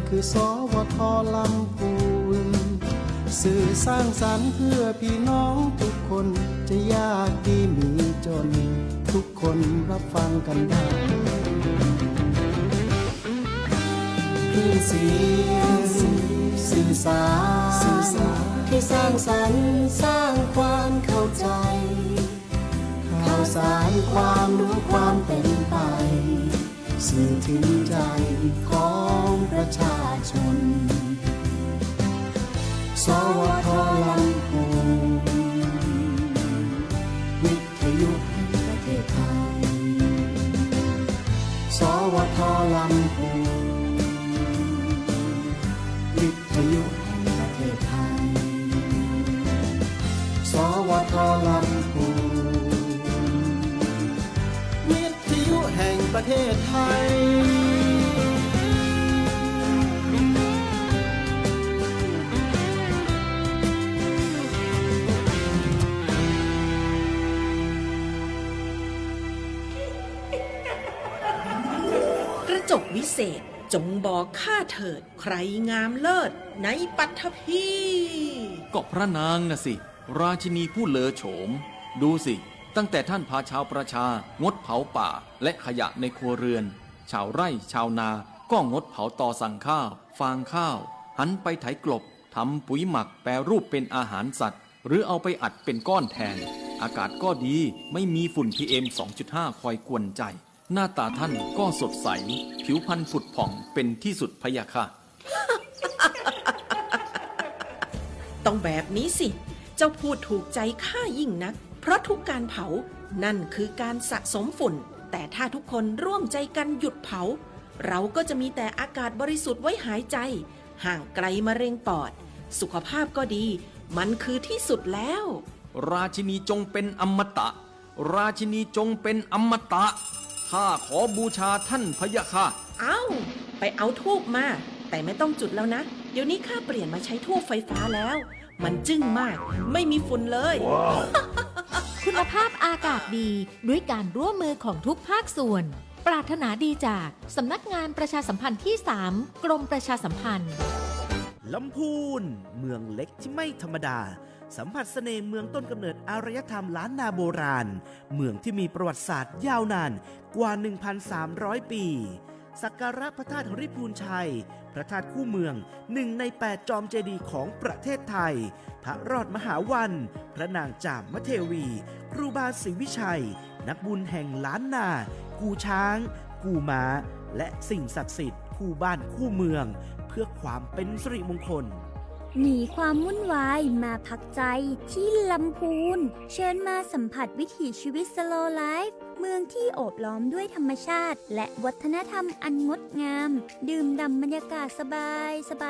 คือสวทลำพูนสื่อสร้างสรรค์เพื่อพี่น้องทุกคนจะยากดีมีจนทุกคนรับฟังกันได้คลื่นเสียงสื่อสารที่สร้างสรรค์สร้างความเข้าใจข่าวสารความรู้ความเป็นไปสื่อถึงใจของประชาชนสวทลำพูนวิทยุแห่งประเทศไทยสวทลำพูนวิทยุแห่งประเทศไทยสวทลำพูนวิทยุแห่งประเทศไทยกระจกวิเศษจงบอกข้าเถิดใครงามเลิศในปัทภีก็พระนางน่ะสิราชินีผู้เลอโฉมดูสิตั้งแต่ท่านพาชาวประชางดเผาป่าและขยะในครัวเรือนชาวไร่ชาวนาก็งดเผาตอสั่งข้าวฟางข้าวหันไปไถกลบทำปุ๋ยหมักแปรรูปเป็นอาหารสัตว์หรือเอาไปอัดเป็นก้อนแทนอากาศก็ดีไม่มีฝุ่น PM 2.5 คอยกวนใจหน้าตาท่านก็สดใสผิวพรรณผุดผ่องเป็นที่สุดพะยะค่ะ ต้องแบบนี้สิเจ้าพูดถูกใจข้ายิ่งนักเพราะทุกการเผานั่นคือการสะสมฝุ่นแต่ถ้าทุกคนร่วมใจกันหยุดเผาเราก็จะมีแต่อากาศบริสุทธิ์ไว้หายใจห่างไกลมะเร็งปอดสุขภาพก็ดีมันคือที่สุดแล้วราชินีจงเป็นอมตะราชินีจงเป็นอมตะข้าขอบูชาท่านพะยะค่ะไปเอาธูปมาแต่ไม่ต้องจุดแล้วนะเดี๋ยวนี้ข้าเปลี่ยนมาใช้ธูปไฟฟ้าแล้วมันจึ้งมากไม่มีฝุ่นเลย wow. คุณภาพอากาศดีด้วยการร่วมมือของทุกภาคส่วนปรารถนาดีจากสำนักงานประชาสัมพันธ์ที่ 3 กรมประชาสัมพันธ์ลำพูนเมืองเล็กที่ไม่ธรรมดาสัมผัสเสน่ห์เมืองต้นกำเนิดอารยธรรมล้านนาโบราณเมืองที่มีประวัติศาสตร์ยาวนานกว่า 1,300 ปีสักการะพระธาตุหริพูนชัยพระธาตุคู่เมือง1 ใน 8 จอมเจดีย์ของประเทศไทยพระรอดมหาวันพระนางจามเทวีครูบาศรีวิชัยนักบุญแห่งล้านนากูช้างกูม้าและสิ่งศักดิ์สิทธิ์คู่บ้านคู่เมืองเพื่อความเป็นสิริมงคลหนีความวุ่นวายมาพักใจที่ลำพูนเชิญมาสัมผัสวิถีชีวิต Slow Life เมืองที่โอบล้อมด้วยธรรมชาติและวัฒนธรรมอันงดงามดื่มด่ำบรรยากาศสบา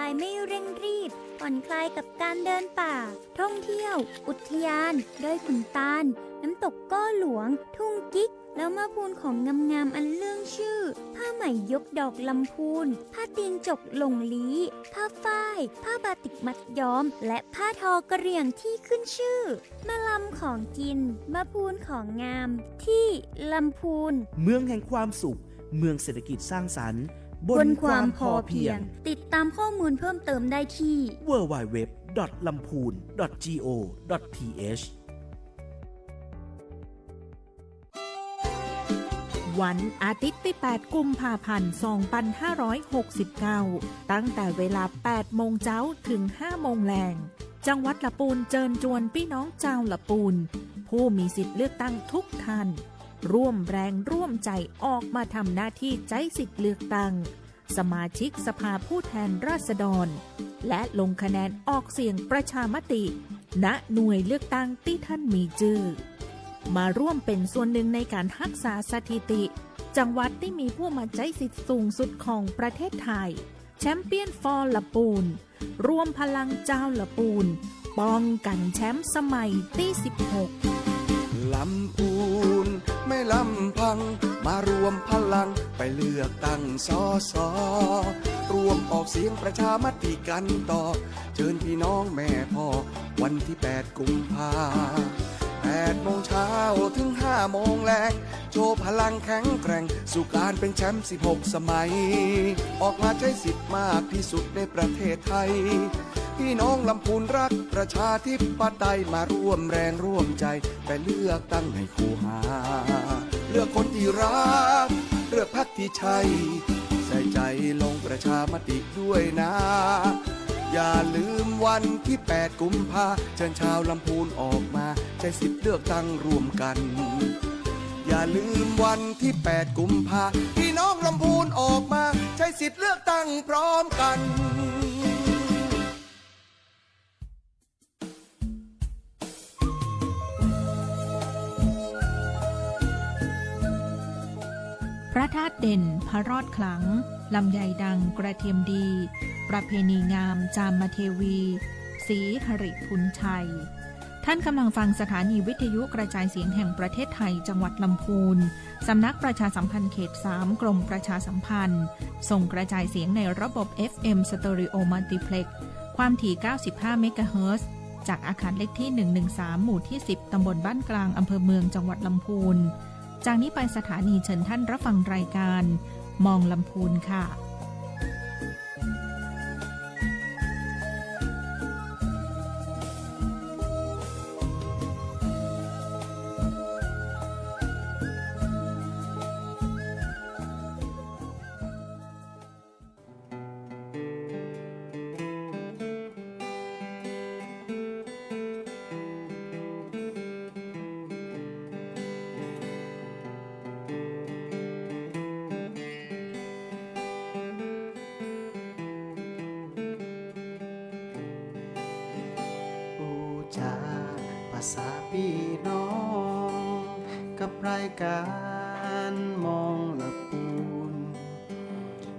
ยไม่เร่งรีบผ่อนคลายกับการเดินป่าท่องเที่ยวอุทยานดอยขุนตาลน้ำตกก้อหลวงทุ่งกิ๊กแล้วมาพูนของงามๆอันเรื่องชื่อผ้าไหมยกดอกลำพูนผ้าเตียงจกหลงลี้ผ้าฝ้ายผ้าบาติกมัดย้อมและผ้าทอกระเหรี่ยงที่ขึ้นชื่อมาลำของกินมาพูนของงามที่ลำพูนเมืองแห่งความสุขเมืองเศรษฐกิจสร้างสรรค์บนความพอเพียงติดตามข้อมูลเพิ่มเติมได้ที่ www.lamphoon.go.thวันอาทิตย์ที่ 8 กุมภาพันธ์ 2569 ตั้งแต่เวลา 8 โมงเช้าถึง 5 โมงแลงจังหวัดละปูนเชิญชวนพี่น้องชาวละปูนผู้มีสิทธิ์เลือกตั้งทุกท่านร่วมแรงร่วมใจออกมาทำหน้าที่ใช้สิทธิ์เลือกตั้งสมาชิกสภาผู้แทนราษฎรและลงคะแนนออกเสียงประชามติณหน่วยเลือกตั้งที่ท่านมีชื่อมาร่วมเป็นส่วนหนึ่งในการรักษาสถิติจังหวัดที่มีผู้มาใช้สิทธิ์สูงสุดของประเทศไทยแชมเปี้ยนฟอร์ละปูนรวมพลังเจ้าละปูนป้องกันแชมป์สมัยที่ 16ลำพูนไม่ลำพังมารวมพลังไปเลือกตั้งสสรวมออกเสียงประชามติกันต่อเชิญพี่น้องแม่พ่อวันที่ 8 กุมภา 8 โมงเช้าถึง 5 โมงแลงโชว์พลังแข็งแกร่งสู่การเป็นแชมป์ 16 สมัย ออกมาใช้สิทธิ์มากที่สุดในประเทศไทย พี่น้องลำพูนรักประชาธิปไตยมาร่วมแรงร่วมใจไปเลือกตั้งให้คูหา เลือกคนที่รักเลือกพรรคที่ใช่ใส่ใจลงประชามติด้วยนะ อย่าลืมวันที่ 8 กุมภาเชิญชาวลำพูนออกมาใช้สิทธิ์เลือกตั้งร่วมกัน อย่าลืมวันที่ 8 กุมภาพี่น้องลำพูนออกมาใช้สิทธิ์เลือกตั้งพร้อมกัน พระธาตุเด่นพระรอดขลังลำไยดังกระเทียมดี ประเพณีงามจามเทวีศรีหริพุนชัย ท่านกำลังฟังสถานีวิทยุกระจายเสียงแห่งประเทศไทยจังหวัดลำพูนสำนักประชาสัมพันธ์เขต 3 กรมประชาสัมพันธ์ส่งกระจายเสียงในระบบ FM Stereo Multiplex ความถี่ 95 เมกะเฮิรตซ์จากอาคารเลขที่ 113 หมู่ที่ 10 ตำบลบ้านกลางอำเภอเมืองจังหวัดลำพูนจากนี้ไปสถานีเชิญท่านรับฟังรายการมองลำพูนค่ะภาษาพี่น้องกับรายการมองละปูน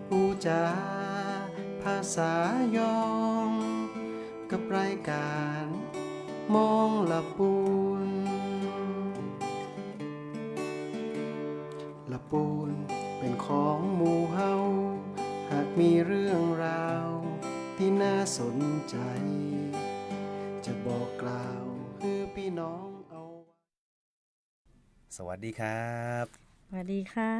ผู้จาภาษายองกับรายการมองละปูนละปูนเป็นของหมู่เฮาหากมีเรื่องราวที่น่าสนใจจะบอกกล่าวพี่น้องเอาสวัสดีครับสวัสดีค่ะ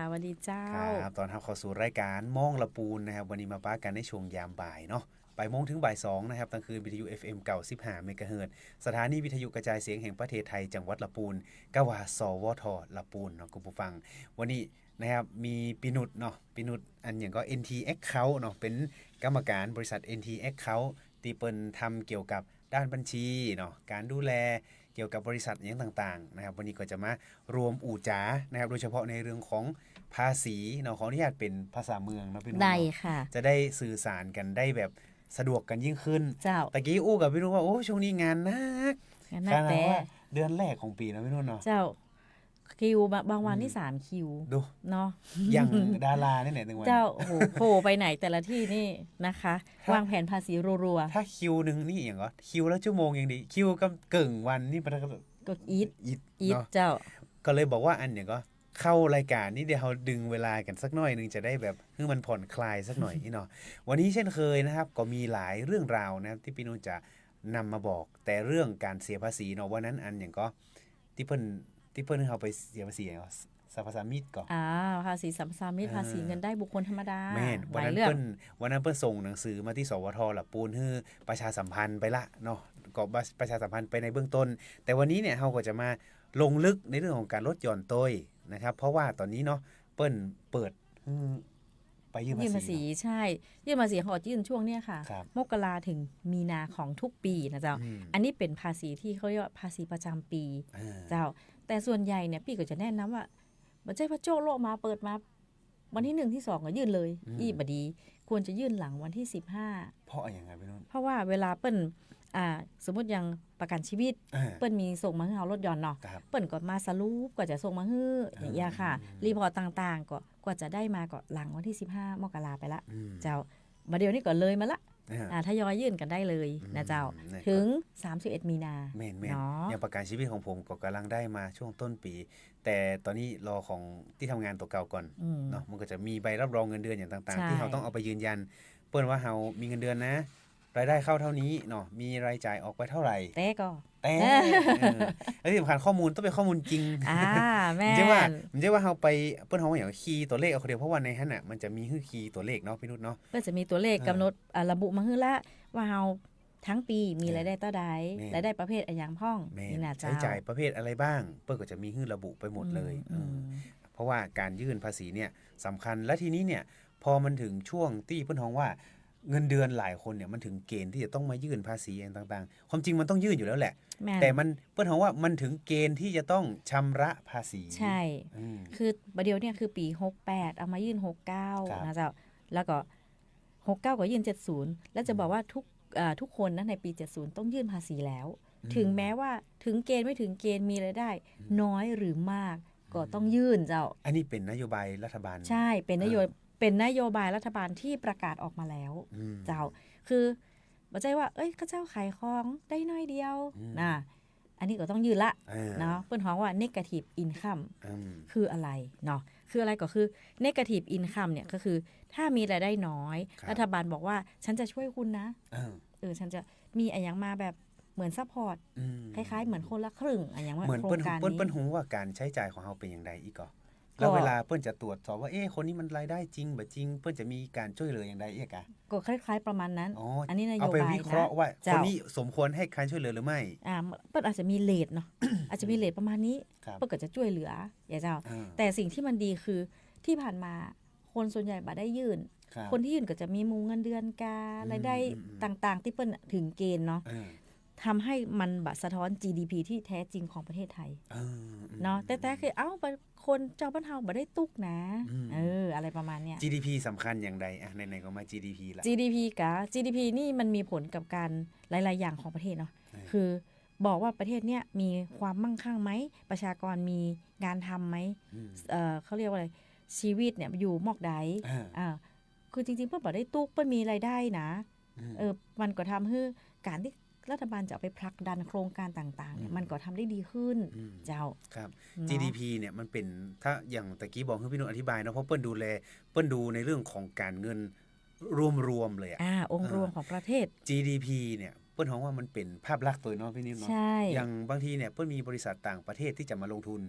สวัสดีเจ้าครับตอนรับเข้าสู่รายการมองละปูนนะครับวันนี้มาป้ากันในช่วงยามบ่ายเนาะบ่ายโมงถึงบ่าย2นะครับตั้งคืนวิทยุ FM 95 เมกะเฮิรตซ์สถานีวิทยุกระจายเสียงแห่งประเทศไทยจังหวัดละปูนกว่าสวทละปูนเนาะคุณผู้ฟังวันนี้นะครับมีปินุชเนาะปินุชอันอย่างก็ NT Account เนาะเป็นกรรมการบริษัท NT Account ที่เปิ้นทำเกี่ยวกับด้านบัญชีเนาะการดูแลเกี่ยวกับบริษัทอย่างต่างๆนะครับวันนี้ก็จะมารวมอู่จ๋านะครับโดยเฉพาะในเรื่องของภาษีเนาะขออนุญาตเป็นภาษาเมืองเนาะพี่นุ่มได้ค่ะจะได้สื่อสารกันได้แบบสะดวกกันยิ่งขึ้นเจ้าตะกี้อู้กับพี่นุ่มว่าโอ้ช่วงนี้งานนักแต่เดือนแรกของปีนะพี่นุ่มเนาะเจ้าคิวบางวันนี่3คิวดูเนาะอย่างดาราเนี่ยไหนนึงวันเจ้าโอ้โหไปไหนแต่ละที่นี่นะคะวางแผนภาษีรัวๆถ้าคิวนึงนี่อย่างก็คิวแล้วชั่วโมงยังดีคิวก็เกิ่งวันนี่ก็อีทเจ้าก็เลยบอกว่าอันอย่างก็เข้ารายการนี่เดี๋ยวเราดึงเวลากันสักหน่อยนึงจะได้แบบให้มันผ่อนคลายสักหน่อยนี่เนาะวันนี้เช่นเคยนะครับก็มีหลายเรื่องราวนะครับที่พี่นุ่นจะนำมาบอกแต่เรื่องการเสียภาษีเนาะวันนั้นอันอย่างก็ที่เพิ่นเขาไปเสียภาษีสรรพสามิตก่อนภาษีสรรพสามิตภาษีเงินได้บุคคลธรรมดาแม่นวันนั้นเปิ้นส่งหนังสือมาที่สวทละปูนให้ประชาสัมพันธ์ไปละเนาะก็ประชาสัมพันธ์ไปในเบื้องต้นแต่วันนี้เนี่ยเราก็จะมาลงลึกในเรื่องของการลดหย่อนโต้ยนะครับเพราะว่าตอนนี้เนาะเปิ้นเปิดไปยื่นภาษีใช่ยื่นภาษีเขายื่นช่วงเนี้ยค่ะมกราถึงมีนาของทุกปีนะเจ้าอันนี้เป็นภาษีที่เขาเรียกว่าภาษีประจำปีเจ้าแต่ส่วนใหญ่เนี่ยพี่ก็จะแนะนำว่าบัจเจ้พระโจ้โลมาเปิดมาวันที่1ที่2ก็ยื่นเลยอีบดีควรจะยื่นหลังวันที่15เพราะอย่างไรพี่นุ่นเพราะว่าเวลาเปิ้นสมมติอย่างประกันชีวิตเปิ้นมีส่งมาให้เราลดหย่อนเนาะเปิ้นก็มาสรุปก็จะส่งมาให้อย่างเงี้ยค่ะรีพอร์ตต่างๆก็จะได้มาก็หลังวันที่15มกราไปละเจ้ามาเดี๋ยวนี้ก็เลยมาละทยอยยื่นกันได้เลยนะเจ้าถึง31มีนาเนาะอย่างประกันชีวิตของผมก็กำลังได้มาช่วงต้นปีแต่ตอนนี้รอของที่ทำงานตัวเก่าก่อนเนาะมันก็จะมีใบรับรองเงินเดือนอย่างต่างๆที่เราต้องเอาไปยืนยันเปิ้นว่าเรามีเงินเดือนนะ รายได้เข้าเท่านี้เนาะมีรายจ่ายออกไปเท่าไหร่ แต่ก็ แต่แล้วที่สำคัญข้อมูลต้องเป็นข้อมูลจริง แม่ ไม่ใช่ว่าเราไปเปิ้นเฮาอย่างคีย์ตัวเลขเอาคนเดียวเพราะว่าในนั้นน่ะมันจะมีคีย์ตัวเลขเนาะพี่นุชเนาะ เพื่อจะมีตัวเลขกำหนดระบุมาให้ละว่าเราทั้งปีมีรายได้เท่าใด แม่ รายได้ประเภทอะไรอย่างพ่อง แม่ นี่นะ ใช้ เจ้า จ่ายประเภทอะไรบ้างเปิ้นก็จะมีให้ระบุไปหมดเลยเพราะว่าการยื่นภาษีเนี่ยสำคัญและทีนี้เนี่ยพอมันถึงช่วงที่เปิ้นฮ้องว่าเงินเดือนหลายคนเนี่ยมันถึงเกณฑ์ที่จะต้องมายื่นภาษีอย่างต่างๆความจริงมันต้องยื่นอยู่แล้วแหละ แม่น แต่มันเปิ้นฮ้องว่ามันถึงเกณฑ์ที่จะต้องชำระภาษี ใช่ คือประเดี๋ยวเนี่ยคือปี68เอามายื่น ครับ 69นะเจ้าแล้วก็69ก็ยื่น70แล้วจะบอกว่าทุกคนนะในปี70ต้องยื่นภาษีแล้ว ถึงแม้ว่าถึงเกณฑ์ไม่ถึงเกณฑ์มีรายได้ น้อยหรือมากก็ต้องยื่นเจ้า อันนี้เป็นนโยบายรัฐบาล ใช่เป็นนโยบายรัฐบาลที่ประกาศออกมาแล้ว เจ้าคือบ่ใช่ว่าเอ้ยก็เจ้าขายของได้น้อยเดียวนะอันนี้ก็ต้องยื่นละเนาะเปิ้นฮ้องว่า negative income คืออะไรเนาะคืออะไรก็คือ negative income เนี่ยก็คือถ้ามีรายได้น้อยรัฐบาลบอกว่าฉันจะช่วยคุณนะฉันจะมีอะไรอย่างมาแบบเหมือนซัพพอร์ตคล้ายๆเหมือนคนละครึ่งอะไรอย่างว่า เหมือน โคร เปิ้ ง น การ เปิ้ นี้ นฮู้ว่าการใช้จ่ายของเราเป็นอย่างไรอีกก็แล้วเวลาเปิ้นจะตรวจสอบว่าคนนี้มันรายได้จริงบ่จริงเปิ้นจะมีการช่วยเหลืออย่างไรอีกอ่ะ ก็คล้ายๆประมาณนั้น อันนี้นโย เอาไป บาย วิเคราะห์ว่า เจ้ คนนี้สมควรให้การช่วยเหลือหรือไม่ เปิ้นอาจจะมีเรทเนาะ อาจจะมีเรทประมาณนี้ ครับ เปิ้นก็จะช่วยเหลืออย่าเจ้า แต่สิ่งที่มันดีคือที่ผ่านมาคนส่วนใหญ่บ่ได้ยื่น ครับ คนที่ยื่นก็จะมีมูเงินเดือนรายได้ต่างๆ ที่เปิ้นถึงเกณฑ์เนาะทำให้มันบะสะท้อน GDP ที่แท้จริงของประเทศไทยเนาะแต่คือคนเจ้าบ้านเฮาบ่ได้ตุกนะอะไรประมาณเนี้ย GDP สำคัญอย่างใดอ่ะไหนๆก็มา GDP ละ GDP นี่มันมีผลกับการหลายๆอย่างของประเทศเนาะคือบอกว่าประเทศเนี้ยมีความมั่งคั่งไหมประชากรมีงานทำไหมเขาเรียกว่าอะไรชีวิตเนี่ยอยู่มอกใดคือจริงๆเพิ่นบ่ได้ตุกเพิ่นมีรายได้นะมันก็ทำให้การที่รัฐบาลจะเอาไปผลักดันโครงการต่างๆเนี่ยมันก็ทำได้ดีขึ้นเจ้าครับ GDP เนี่ยมันเป็นถ้าอย่างตะกี้บอกให้พี่นุชอธิบายเนาะเพราะเปิ้นดูในเรื่องของการเงินรวมๆเลยองค์รวมของประเทศ GDP เนี่ยเปิ้นฮ้องว่ามันเป็นภาพลักษณ์ตัวเนาะพี่นิดเนาะอย่างบางทีเนี่ยเปิ้นมีบริษัทต่างประเทศที่จะมาลงทุน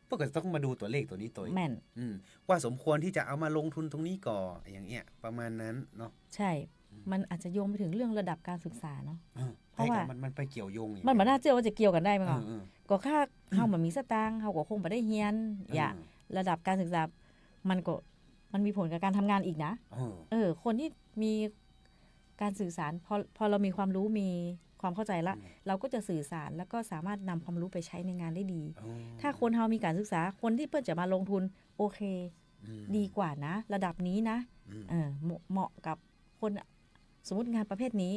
เปิ้นก็ต้องมาดูตัวเลขตัวนี้ตัว แม่น ว่าสมควรที่จะเอามาลงทุนตรงนี้ก่ออย่างเงี้ยประมาณนั้นเนาะใช่มันอาจจะโยงไปถึงเรื่องระดับการศึกษาเนาะเพราะว่ามันไปเกี่ยวโยงมันบ่น่าเชื่อว่าจะเกี่ยวกันได้มั้งก็ค่าเฮาบ่มีสตางค์เฮาก็คงบ่ได้เรียนระดับการศึกษามันมีผลกับการทำงานอีกนะคนที่มีการสื่อสารพอเรามีความรู้มีความเข้าใจละเราก็จะสื่อสารแล้วก็สามารถนำความรู้ไปใช้ในงานได้ดีถ้าคนเฮามีการศึกษาคนที่เพิ่นจะมาลงทุนโอเคดีกว่านะระดับนี้นะเหมาะกับคนสมมุติงานประเภทนี้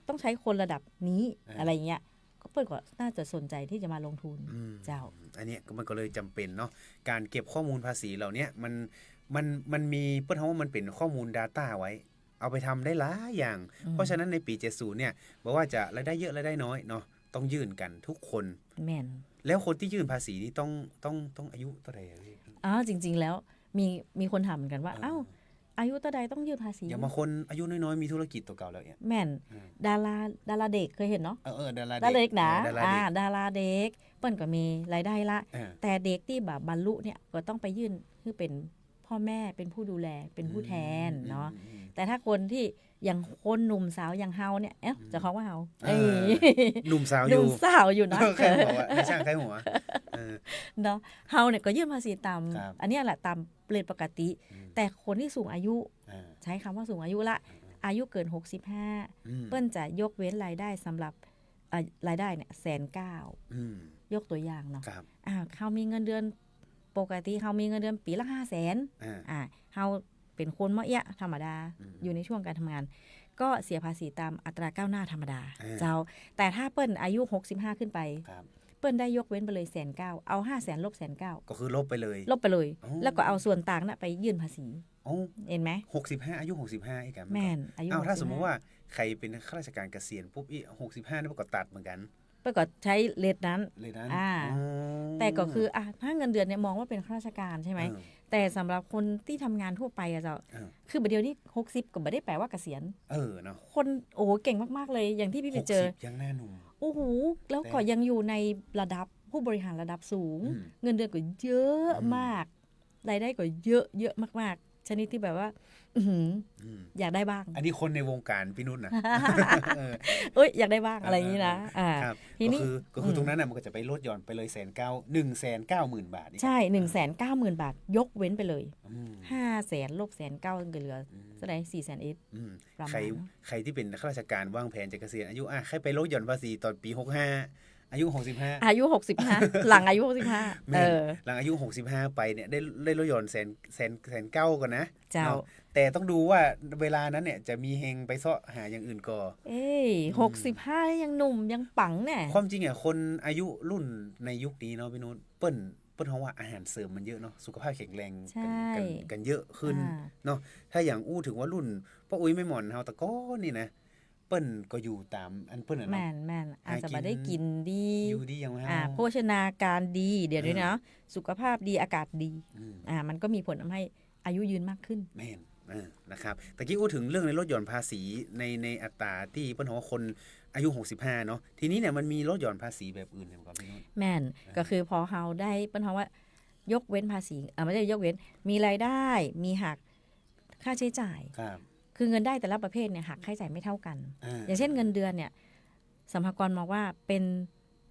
ต้องใช้คนระดับนี้อะไรเงี้ยก็เปิ้นก็น่าจะสนใจที่จะมาลงทุนเจ้าอันนี้มันก็เลยจำเป็นเนาะการเก็บข้อมูลภาษีเหล่านี้มันมีเปิ้นฮ้องว่ามันเป็นข้อมูล Data ไว้เอาไปทำได้หลายอย่างเพราะฉะนั้นในปี70เนี่ยบอกว่าจะรายได้เยอะรายได้น้อยเนาะต้องยื่นกันทุกคนแม่นแล้วคนที่ยื่นภาษีนี่ต้องอายุเท่าไหร่จริงๆแล้วมีคนถามเหมือนกันว่าอายุเท่าใดต้องยื่นภาษีอย่างบางคนอายุน้อยๆมีธุรกิจตัวเก่าแล้วเนี่ยแม่นดาราเด็กเคยเห็นเนาะดาราเด็กนะดาราเด็กเปิ้นก็มีรายได้ละแต่เด็กที่แบบบรรลุเนี่ยก็ต้องไปยื่นคือเป็นพ่อแม่เป็นผู้ดูแลเป็นผู้แทนเนาะแต่ถ้าคนที่อย่างคนหนุ่มสาวอย่างเฮาเนี่ยจะเขาว่าเฮาหนุ่มสาวอยู่นะใครหัวไม่ช่างใครหัวเนาะเฮาเนี่ยก็ยื่นภาษีตามอันนี้แหละตามเรทปกติแต่คนที่สูงอายุใช้คำว่าสูงอายุละอายุเกิน65เปิ้นจะยกเว้นรายได้สำหรับรายได้เนี่ย190,000ยกตัวอย่างเนาะเขามีเงินเดือนปกติเขามีเงินเดือนปีละ500,000เขาเป็นคนมะเอียธรรมดาอยู่ในช่วงการทำงานก็เสียภาษีตามอัตราก้าวหน้าธรรมดาเจ้าแต่ถ้าเปิ้นอายุ65ขึ้นไปเปิ้นได้ยกเว้นไปเลย190,000เอา500,000ลบ190,000ก็คือลบไปเลยแล้วก็เอาส่วนต่างน่ะไปยื่นภาษีเห็นไหม65อายุ65อีกแม่นอายุถ้าสมมุติว่าใครเป็นข้าราชการเกษียณปุ๊บ65นี่ก็ตัดเหมือนกัน เปิ้ลก็ใช้เลทนั้น เลยนั้น แต่ก็คือถ้าเงินเดือนเนี่ยมองว่าเป็นข้าราชการใช่ไหม เออ แต่สำหรับคนที่ทำงานทั่วไปอะเจ้า เออ คือบัดเดียวนี้60ก็ไม่ได้แปลว่าเกษียณ เนาะ คนโอ้โหเก่งมากๆเลยอย่างที่พี่ไปเจอ 60ยังหน้าหนุ่ม โอ้โหแล้วก็ยังอยู่ในระดับผู้บริหารระดับสูง อืม เงินเดือนก็เยอะมากรายได้ก็เยอะเยอะมากๆชนิดที่แบบว่า อื้อหือ อืม อยากได้บ้าง อันนี้คนในวงการพี่นุ่นนะ เออ เอ้ยอยากได้บ้างอะไรอย่างนี้นะ ครับ ทีนี้ ก็คือตรงนั้นน่ะมันก็จะไปลดหย่อนไปเลย190,000 บาทนี่ ใช่ 190,000 บาท ยกเว้นไปเลย อืม 500,000 ลบ190,000ก็เหลือเท่าไหร่400,000เอส อืม ประมาณ ใครที่เป็นข้าราชการวางแผนจะเกษียณอายุใครไปลดหย่อนภาษีตอนปี65อายุ65 อายุ65 หลังอายุ65 แม่นหลังอายุ65ไปเนี่ยได้ลดหย่อนแสนเก้าก่อนนะ เจ้า เนาะแต่ต้องดูว่าเวลานั้นเนี่ยจะมีเฮงไปเสาะหาอย่างอื่นก่อ เอ้ย65ยังหนุ่มยังปังเนี่ย ความจริงอ่ะคนอายุรุ่นในยุคนี้เนาะพี่นุชเปิ้ลเพราะว่าอาหารเสริมมันเยอะเนาะสุขภาพแข็งแรง ใช่ กันเยอะขึ้น อ่า เนาะถ้าอย่างอู้ถึงว่ารุ่นป้าอุ้ยไม่หมอนเฮาตะก้อนนี่นะเปิ้ลก็อยู่ตามอันเปิ้ลอ่ะ แม่ เนาะ นแม่นอาจจะ หากิน มาได้กินดี อยู่ดีอย่างว่า โภชนาการดีเดี๋ยวนี้เนาะสุขภาพดีอากาศดี อืม มันก็มีผลทำให้อายุยืนมากขึ้น แม่นนะครับตะกี้อู้ถึงเรื่องในลดหย่อนภาษีในอัตราที่เปิ้ลบอกว่าคนอายุ65เนาะทีนี้เนี่ยมันมีลดหย่อนภาษีแบบอื่นเนี่ยครับพี่นุช แม่นก็คือพอเฮาได้เป็นเพราะว่ายกเว้นภาษีไม่ใช่ยกเว้นมีรายได้มีหักค่าใช้จ่าย ครับ คือเงินได้แต่ละประเภทเนี่ยหักค่าใช้จ่ายไม่เท่ากัน อย่างเช่นเงินเดือนเนี่ยสรรพากรมองว่าเป็น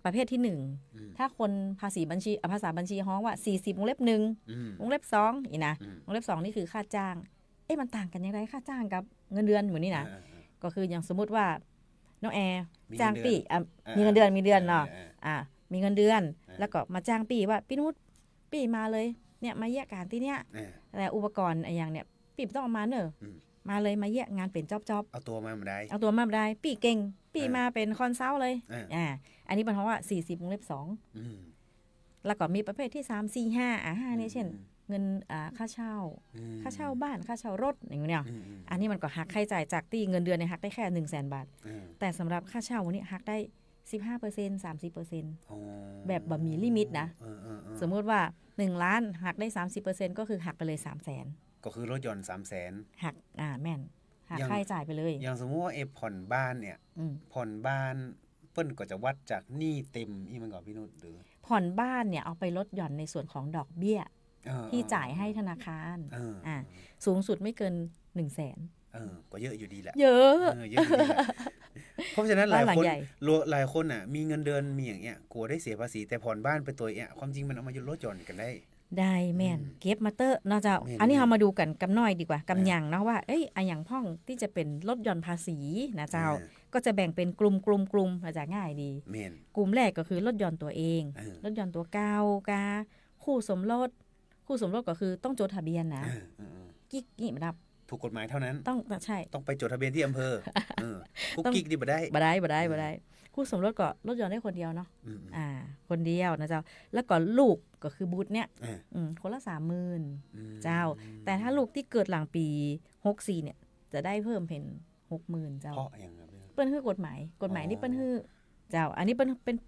ประเภทที่หนึ่ง อืม ถ้าคนภาษีบัญชีภาษาบัญชีฮ้องว่า40วงเล็บ1 อืม วงเล็บ2อีกนะ อืม วงเล็บ2นี่คือค่าจ้าง มันต่างกันยังไงค่าจ้างกับเงินเดือนเหมือนนี่นะ ก็คืออย่างสมมุติว่าน้องแอร์ มี จ้าง เงินเดือน ปีมีเงินเดือนเนาะ อ่า มีเงินเดือน อ่า แล้วก็มาจ้างปีว่าพี่นุชปีมาเลยเนี่ยมาแยกการที่เนี่ย แต่อุปกรณ์อย่างเนี่ยปีไม่ต้องเอามาเนอะ อืม มาเลยมาแยกงานเป็นจ๊อบ เอาตัวมาได้ เอาตัวมาได้ปีเก่งปี อ่าม มาเป็นคอนซัลท์เลย อ่า อันนี้เป็นเพราะว่า40วงเล็บ อืม 2แล้วก็มีประเภทที่3 4 55เนี่ยเช่น เงินค่าเช่า อืม ค่าเช่าบ้านค่าเช่ารถอย่างเงี้ย อืม อันนี้มันก็หักค่าใช้จ่ายจากที่เงินเดือนเนี่ยหักได้แค่100,000 บาท อืม แต่สำหรับค่าเช่าวันนี้หักได้ 15% 30% อ๋อ แบบบ่มีลิมิตนะ เออ สมมุติว่า1ล้านหักได้ 30%ก็คือหักไปเลย 300,000 ก็คือลดหย่อน300,000 หักแม่นหัก อย่าง ค่าใช้จ่ายไปเลย อย่างสมมติว่าผ่อนบ้านเนี่ย อืม ผ่อนบ้านเปิ้ลก็จะวัดจากหนี้เต็มอีมันก่อนพี่นุชหรือ ผ่อนบ้านเนี่ยเอาไปลดหย่อนในส่วนของดอกเบี้ย ที่จ่ายให้ธนาคาร สูงสุดไม่เกิน 100,000 ก็เยอะอยู่ดีแหละ เยอะ เยอะอยู่ดีแหละเพราะฉะนั้นหลาย บ้านหลั ค ง น ใหญ่ หลายคนมีเงินเดือนมีอย่างเงี้ยกลัวได้เสียภาษีแต่ผ่อนบ้านไปตัวความจริงมันเอามาลดหย่อนกันได้ ได้แม่นเก็บมาเตอร์เนาะเจ้า แม่น อันนี้เรามาดูกันกำน้อยดีกว่ากำหยังเนาะว่าอันอย่างพ่องที่จะเป็นลดหย่อนภาษีนะเจ้า ก็จะแบ่งเป็นกลุ่มนะจะง่ายดี เมน กลุ่มแรกก็คือลดหย่อนตัวเอง ลดหย่อนตัวเก่ากาคู่สมรสก็คือต้องจดทะเบียนนะกิ๊กนี่มาดับ ถูกกฎหมายเท่านั้น ต้องใช่ ต้องไปจดทะเบียนที่อำเภอคุกกิ๊กดิบ่ได้ บ่ได้คู่สมรสก็ลดหย่อนได้คนเดียวเนาะ คนเดียวนะเจ้าแล้วก็ลูกก็คือบุตรเนี่ยคนละ 30,000 เจ้า แต่ถ้าลูกที่เกิดหลังปี64เนี่ยจะได้เพิ่มเป็น 60,000 เจ้า เพราะอย่างไร เปิ้นฮื้อกฎหมายนี่เปิ้นฮื้อเจ้า อันนี้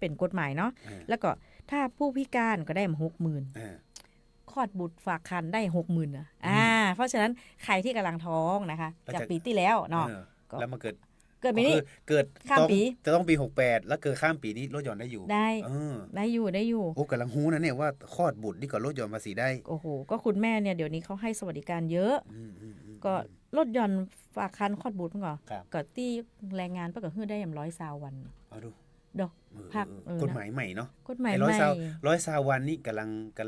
เป็นกฎหมายเนาะแล้วก็ถ้าผู้พิการก็ได้มา 60,000 คลอดบุตรฝากครรภ์ได้ 60,000นะเพราะฉะนั้นใครที่กำลังท้องนะคะจากปีที่แล้วเนาะ แล้วมาเกิด ปีนี้ เกิด ข้ามปี จะต้องปี68แล้วเกิดข้ามปีนี้ลดหย่อนได้อยู่ ได้อยู่ โอ้กำลังฮู้นะเนี่ยว่าคลอดบุตรนี่ก็ลดหย่อนภาษีได้ โอ้โหก็คุณแม่เนี่ยเดี๋ยวนี้เขาให้สวัสดิการเยอะก็ลดหย่อนฝากคันคลอดบุตรก่อนก็ที่แรงงานเพื่อก็ฮื้อได้อย่าง120 วัน เอาดู ดอกพัก กฎหมายใหม่เนาะ กฎหมายใหม่ 120 วันนี่กำ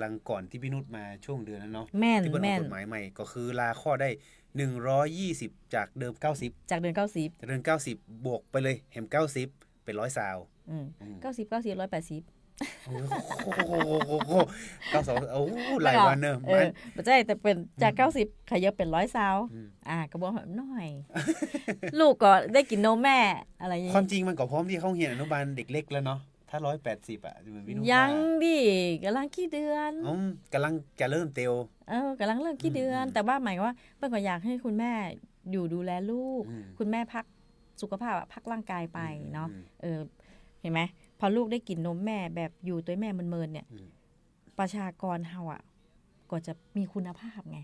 ลังก่อนที่พี่นุชมาช่วงเดือนนั้นเนาะ แม่น ที่เพิ่นออกกฎหมายใหม่ก็คือลาข้อได้120จากเดิม90จากเดือน90จากเดือน90บวกไปเลยแหม90เป็น120 90 180 โอ้โห92โอ้หลายวันเนอะ ไม่ใช่แต่เป็นจาก90ขยับเป็น120ก็บอกแบบน้อย ลูกก็ได้กินนมแม่อะไรอย่าง ความจริงมันก็พร้อมที่เข้าเรียนอนุบาลเด็กเล็กแล้วเนาะถ้า180เหมือนพี่นุช ยังดิกำลังกี่เดือน กำลังจะเริ่มเตียว กำลังเริ่มกี่เดือน แต่ว่าหมายว่าเปิ้ลก็อยากให้คุณแม่อยู่ดูแลลูก คุณแม่พักสุขภาพพักร่างกายไปเนาะ เห็นไหมพอลูกได้กินนมแม่แบบอยู่ตัวแม่เมินๆเนี่ย ประชากรเฮาอ่ะก็จะมีคุณภาพไง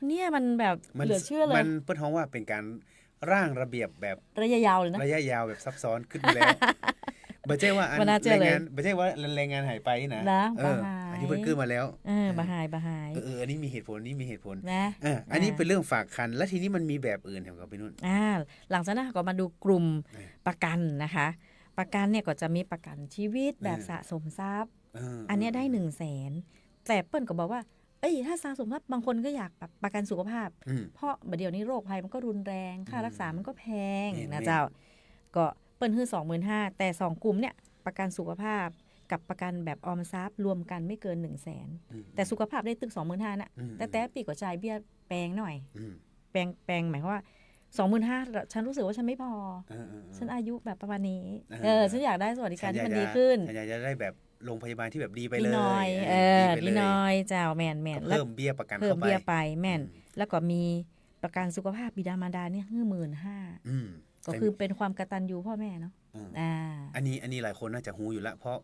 เนี่ยมันแบบเหลือเชื่อเลยมันเปิ้นฮ้องว่าเป็นการร่างระเบียบแบบ ระยะยาวเลยนะ ระยะยาวแบบซับซ้อนขึ้นมาแล้วบ่ใช่ว่าแรงงานบ่ใช่ว่าแรงงานหายไปนะอันนี้เพิ่นขึ้นมาแล้วบ่หายอันนี้มีเหตุผลนี่มีเหตุผลนะอันนี้เป็นเรื่องฝากคันแล้วทีนี้มันมีแบบอื่นแถมกับไปนู่นหลังจากนั้นก็มาดูกลุ่มประกันนะคะประกันเนี่ยก็จะมีประกันชีวิตแบบสะสมทรัพย์อันนี้ได้ 100,000 แต่เปิ้ลก็บอกว่าถ้าสะสมทรัพย์บางคนก็อยากแบบประกันสุขภาพเพราะเดี๋ยวนี้โรคภัยมันก็รุนแรงค่ารักษามันก็แพงนะเจ้าก็เปิ้ลคือ 25,000 แต่2กลุ่มเนี่ยประกันสุขภาพกับประกันแบบออมทรัพย์รวมกันไม่เกิน 100,000 แต่สุขภาพได้ตึก 25,000 น่ะแต่ปีก็จ่ายเบี้ยแปลงหน่อยแปลงหมายความว่า 25,000 ฉันรู้สึกว่าฉันไม่พอฉันอายุแบบประมาณนี้ฉันอยากได้สวัสดิการที่มันดีขึ้นฉันอยากจะได้แบบโรงพยาบาลที่แบบดีไปเลยดีน้อยเจ้าแม่นเพิ่มเบี้ยประกันเข้าไปเพิ่มเบี้ยไปแม่นแล้วก็มีประกันสุขภาพบิดามารดาเนี่ย 15,000 ก็คือเป็นความกตัญญูพ่อแม่เนาะอันนี้หลายคนน่าจะรู้อยู่แล้วเพราะ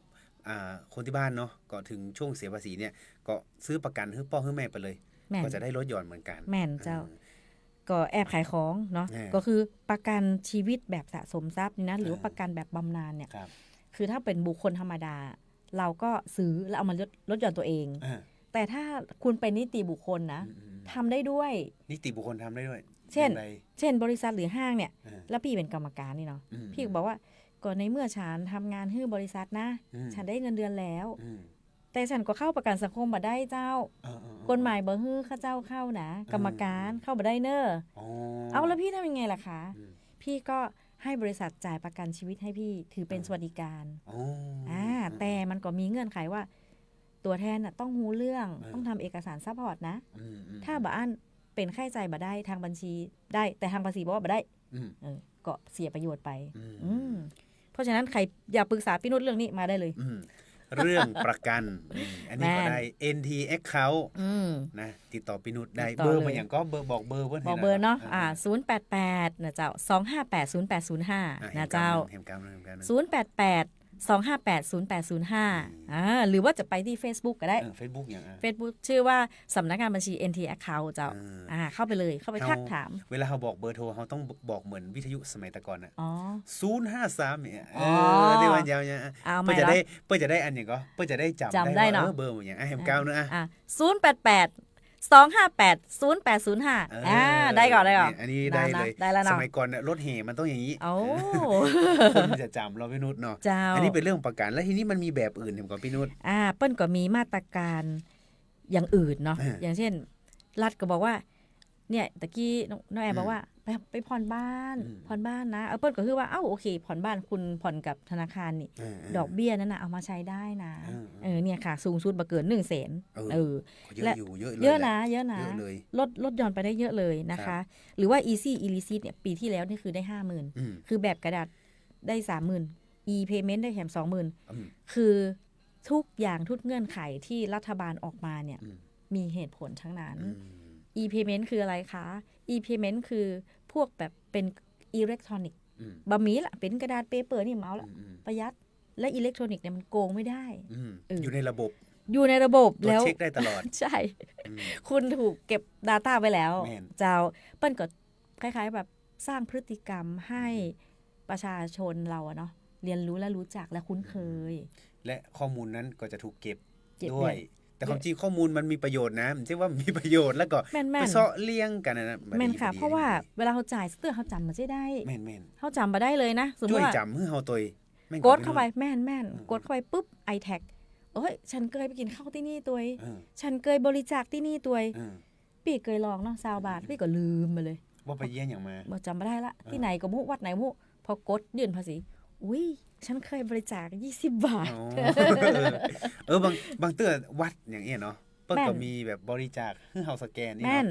คนที่บ้านเนาะก็ถึงช่วงเสียภาษีเนี่ยก็ซื้อประกันให้พ่อให้แม่ไปเลยก็จะได้ลดหย่อนเหมือนกันแม่นเจ้าก็แอบขายของเนาะก็คือประกันชีวิตแบบสะสมทรัพย์นะหรือว่าประกันแบบบำนาญเนี่ยคือถ้าเป็นบุคคลธรรมดาเราก็ซื้อแล้วเอามาลดหย่อนตัวเองแต่ถ้าคุณเป็นนิติบุคคลนะทำได้ด้วยนิติบุคคลทำได้ด้วยเช่นบริษัทหรือห้างเนี่ยแล้วพี่เป็นกรรมการนี่เนาะพี่บอกว่าก่อนในเมื่อฉันทำงานให้บริษัทนะฉันได้เงินเดือนแล้วแต่ฉันก็เข้าประกันสังคมบ่ได้เจ้ากฎหมายบ่ฮื้อข้าเจ้าเข้านะกรรมการเข้าบ่ได้เนอะเอาแล้วพี่ทำยังไงล่ะคะพี่ก็ให้บริษัทจ่ายประกันชีวิตให้พี่ถือเป็นสวัสดิการแต่มันก็มีเงื่อนไขว่าตัวแทนน่ะต้องรู้เรื่องต้องทำเอกสารซัพพอร์ตนะถ้าบ่อันเป็นค่าใช้จ่ายบ่ได้ทางบัญชีได้แต่ทางภาษีบอกว่าบ่ได้ก็เสียประโยชน์ไปเพราะฉะนั้นใครอยากปรึกษาพี่นุชเรื่องนี้มาได้เลยเรื่องประกันอันนี้ก็ได้ NT Account นะติดต่อพี่นุชได้เบอร์มาอย่างก็เบอร์บอกเบอร์เพิ่นบอกเบอร์เนาะ088นะเจ้า2580805นะเจ้า088 2580805หรือว่าจะไปที่ Facebook ก็ได้ Facebook อย่างFacebook ชื่อว่าสำนักงานบัญชี NT Account เจ้าเข้าไปเลยเข้าไปทักถามเวลาเราบอกเบอร์โทรเราต้องบอกเหมือนวิทยุสมัยแต่ก่อนน่ะ053เนี่ยที่วันยาวเนี่ยเพื่อจะได้อันอย่างก็เพื่อจะได้จำได้ว่าเบอร์อย่างแฮมเก้าเนอะ088 2580805ได้ก่อนอันนี้ได้เลยสมัยก่อนรถเหมันต้องอย่างนี้คนจะจำเราพี่นุชเนาะอันนี้เป็นเรื่องประกันแล้วทีนี้มันมีแบบอื่นของพี่นุชเปิ้ลก็มีมาตรการอย่างอื่นเนาะอย่างเช่นรัฐก็บอกว่าเนี่ยตะกี้น้องแอร์บอกว่าไปผ่อนบ้านนะเปิ้ลก็คือว่าโอเคผ่อนบ้านคุณผ่อนกับธนาคารนี่ดอกเบี้ยนั้นนะเอามาใช้ได้นะเนี่ยค่ะสูงสุดบ่เกิน 100,000และเยอะนะลดหย่อนไปได้เยอะเลยนะคะหรือว่า Easy e-receipt เนี่ยปีที่แล้วนี่คือได้ 50,000 คือแบบกระดาษได้ 30,000 e-payment ได้แถม 20,000 คือทุกอย่างทุกเงื่อนไขที่รัฐบาลออกมาเนี่ยมีเหตุผลทั้งนั้นe-payment คืออะไรคะ e-payment คือพวกแบบเป็นอิเล็กทรอนิกส์บะหมี่ละเป็นกระดาษเปเปอร์นี่เมาละประหยัดและอิเล็กทรอนิกส์เนี่ยมันโกงไม่ได้อยู่ในระบบแล้วเช็คได้ตลอดใช่คุณถูกเก็บ data ไว้แล้วเจ้าเปิ้ลก็คล้ายๆแบบสร้างพฤติกรรมให้ประชาชนเราเนาะเรียนรู้และรู้จักและคุ้นเคยและข้อมูลนั้นก็จะถูกเก็บด้วยแต่ความจริงข้อมูลมันมีประโยชน์นะไม่ใช่ว่ามีประโยชน์แล้วก็ไปเซาะเลี้ยงกันนะแม่นค่ะเพราะว่าเวลาเขาจ่ายสเตอร์เขาจำมาได้แม่นเขาจำมาได้เลยนะสมมติว่าจำเมื่อเขาตัวกดเข้าไปแม่นกดเข้าไปปุ๊บ iTag ฉันเคยไปกินข้าวที่นี่ตัวฉันเคยบริจาคที่นี่ตัวปีเคยลองเนาะ20 บาทปีก็ลืมมาเลยว่าไปเยี่ยนอย่างมาจำไม่ได้ละที่ไหนก็มุวัดไหนมุพอกดยื่นภาษีอุ้ยฉันเคยบริจาค20 บาทบางเตื้อวัดอย่างเงี้ยเนาะเปิ้ลก็มีแบบบริจาคให้เฮาสแกนนี่แม่น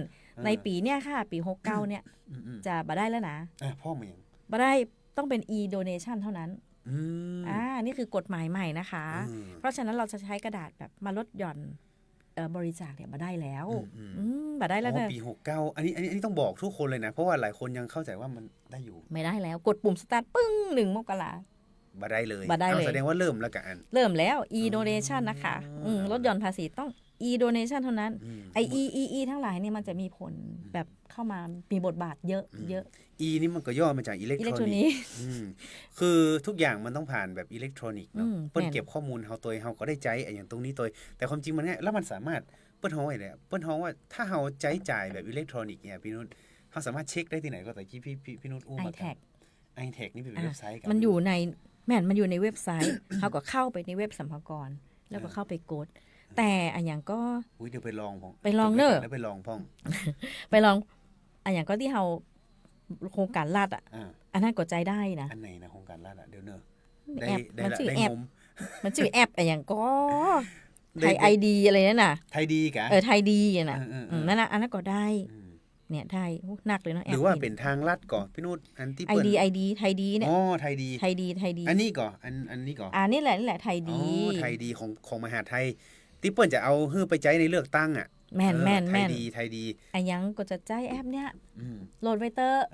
ในปีเนี้ยค่ะปี69เนี่ยจะบ่ได้แล้วนะพ่อมึงยังบ่ได้ต้องเป็น e-donation เท่านั้นนี่คือกฎหมายใหม่นะคะเพราะฉะนั้นเราจะใช้กระดาษแบบมาลดหย่อนบริจาคเนี่ยบ่ได้แล้วบ่ได้แล้วนะปี69อันนี้ต้องบอกทุกคนเลยนะเพราะว่าหลายคนยังเข้าใจว่ามันได้อยู่ไม่ได้แล้วกดปุ่มสตาร์ทปึ้ง1 มกรา บ่ได้เลย บ่ได้เลย แสดงว่าเริ่มแล้วกัน เริ่มแล้ว e-donation นะคะลดหย่อนภาษีต้อง e-donation เท่านั้นไอ e ทั้งหลายเนี่ยมันจะมีผลแบบเข้ามามีบทบาทเยอะ e นี่มันก็ย่อมาจากอิเล็กทรอนิกส์คือทุกอย่างมันต้องผ่านแบบอิเล็กทรอนิกส์เนาะเปิ้นเก็บข้อมูลเฮาตัวเฮาก็ได้ใจอย่างตรงนี้ตัวแต่ความจริงมันง่ายแล้วมันสามารถเปิ้นฮ้อยเลยเปิ้นฮ้อว่าถ้าเฮาจ่ายแบบอิเล็กทรอนิกส์เนี่ยพี่นุชเฮาสามารถเช็คได้ที่ไหนก็แต่ที่พี่นุชอู้มา iTag นี่เป็นเว็บไซต์กันมันอยู่ในมันอยู่ในเว็บไซต์ เขาก็เข้าไปในเว็บสรรพากรแล้วก็เข้าไปกดแต่อันอย่างก็เดี๋ยวไปลองพ้องไปลองเนอะแล้วไปลองพ้อง ไปลองอันอย่างก็ที่เราโครงการรัฐอันนั้นกดใจได้นะอันไหนนะโครงการรัฐเดี๋ยวเนอะมันชื่อแอปมันชื่อแอปอันอย่างก็ไทย ID อะไรนั่นน่ะไทยดีกะไทยดีน่ะนั่นน่ะอันนั้นก็ได้เนี่ยได้หนักเลยเนาะหรือว่าเป็นทางลัดก่อนพี่นุชอันที่เปิด ID ไทยดีเนี่ยไทยดีอันนี้ก่อนอันนี้ก่อนนี่แหละไทยดีไทยดีของมหาไทยที่เปิ้นจะเอาฮื้อไปใช้ในเลือกตั้งอ่ะแม่นไทยดีอันยังก็จะใจแอปเนี้ยโหลดไว้เตอร์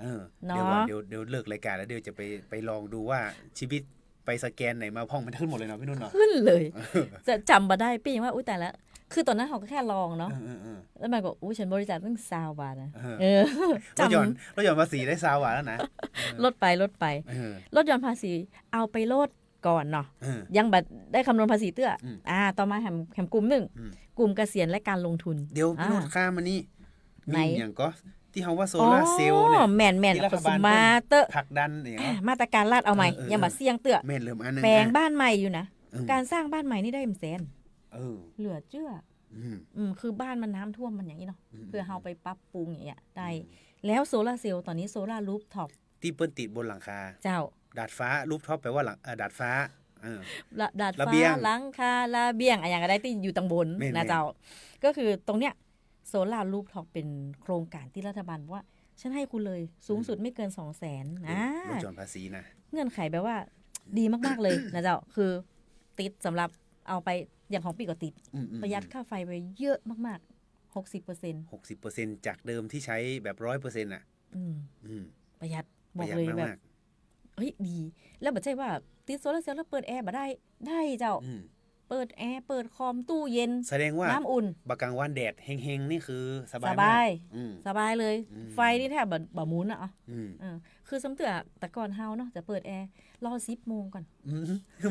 เดี๋ยวเลิกรายการแล้วเดี๋ยวจะไปลองดูว่าชีวิตไปสแกนไหนมาพ้องมันขึ้นหมดเลยเนาะพี่นุ่นเนาะขึ้นเลยจะจำมาได้พี่ว่าอุ้ยแต่ละคือตอนนั้นเขาก็แค่ลองเนาะแล้วมันก็ฉันบริจาคตั้ง20 บาทนะลดหย่อนภาษีได้20 บาทแล้วนะลดไปลดหย่อนภาษีเอาไปลดก่อนเนาะยังบัดได้คำนวณภาษีเตื้อต่อมาแหมกลุ่ม1กลุ่มเกษียณและการลงทุนเดี๋ยวพี่นุ่นข้ามมานี่มีอย่างก็ที่เขาว่าโซล่าเซลล์เนี่ยแม่นรัฐบาลมาเตอผลักดันอย่างเงี้ยมาตรการลาดเอาใหม่ยังบัดเสี่ยงเตื้อแม่นเริ่มอันนึงแปลงบ้านใหม่อยู่นะการสร้างบ้านใหม่นี่ได้100,000เหลือเชื่อคือบ้านมันน้ำท่วมมันอย่างนี้เนาะเพื่อเฮาไปปรับปรุงอย่างเงี้ยได้แล้วโซล่าเซลล์ตอนนี้โซล่ารูฟท็อปที่เปิ้นติดบนหลังคาเจ้าดาดฟ้ารูฟท็อปแปลว่าดาดฟ้าดาดฟ้าหลังคาระเบียงอย่างก็ได้ที่อยู่ตรงบนนะเจ้าก็คือตรงเนี้ยโซล่ารูฟท็อปเป็นโครงการที่รัฐบาลว่าฉันให้คุณเลยสูงสุดไม่เกิน 200,000 ลดหย่อนภาษีนะเงื่อนไขแปลว่าดีมากๆเลยนะเจ้าคือติดสำหรับเอาไปอย่างของปีก็ติดประหยัดค่าไฟไปเยอะมากๆ 60% จากเดิมที่ใช้แบบ 100% อ่ะประหยัดบอกเลยแบบเฮ้ยดีแล้วบ่ใช่ว่าติดโซลาร์เซลล์แล้วเปิดแอร์บ่ได้เจ้าเปิดแอร์เปิดคอมตู้เย็นแสดงว่าน้ำอุ่นบักกลางวันแดดเฮงๆนี่คือสบายสบายเลยไฟนี่แทบบ่หมุนอ่ะคือสมเตือแต่ก่อนเฮาเนาะจะเปิดแอร์รอ10 โมงก่อนคือ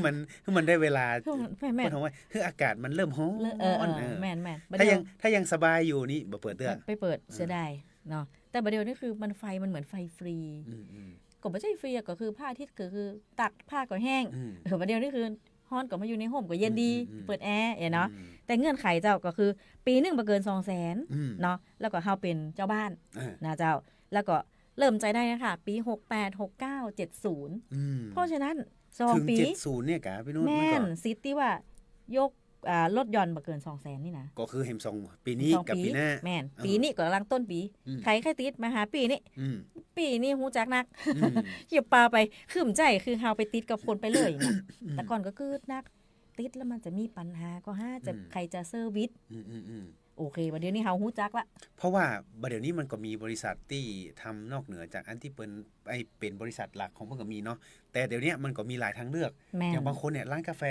มันได้เวลาเพิ่นว่าคืออากาศมันเริ่มร้อนแม่นถ้ายังสบายอยู่นี่บ่เปิดเด้อไปเปิดเสียดายเนาะแต่ประเดี๋ยวนี้คือมันไฟมันเหมือนไฟฟรีก็ไม่ใช่ฟรีก็คือผ้าที่ก็คือตักผ้าก็แห้งประเดี๋ยวนี้คือฮ้อนก็มาอยู่ในห่มก็เย็นดีเปิดแอร์เนาะแต่เงื่อนไขเจ้าก็คือปีนึงบ่เกิน 200,000 เนาะแล้วก็เฮาเป็นเจ้าบ้านนะเจ้าแล้วก็เริ่มใจได้นะคะปี68 69 70เพราะฉะนั้น2ปีถึง70เนี่ยกะพี่นุ่นแม่นสิทธิ์ที่ว่ายกลดหย่อนบ่เกิน 200,000 นี่นะก็คือเห็น2ปีนี้กับปีหน้าแม่นปีนี้ก็กำลังต้นปีใครติดมาหาปีนี้ปีนี้ฮู้จักนักเหยียบปลาไปขึ้นใจคือเฮาไปติดกับคนไปเลยนะแต่ก่อนก็คือนักติดแล้วมันจะมีปัญหาก็จะใครจะเซอร์วิสโอเคบัดเดี๋ยวนี้เฮาฮู้จักละเพราะว่าบัดเดี๋ยวนี้มันก็มีบริษัทที่ทำนอกเหนือจากอันที่เป็นบริษัทหลักของเพิ่นก็มีเนาะแต่เดี๋ยวนี้มันก็มีหลายทางเลือกอย่างบางคนเนี่ยร้านกาแฟ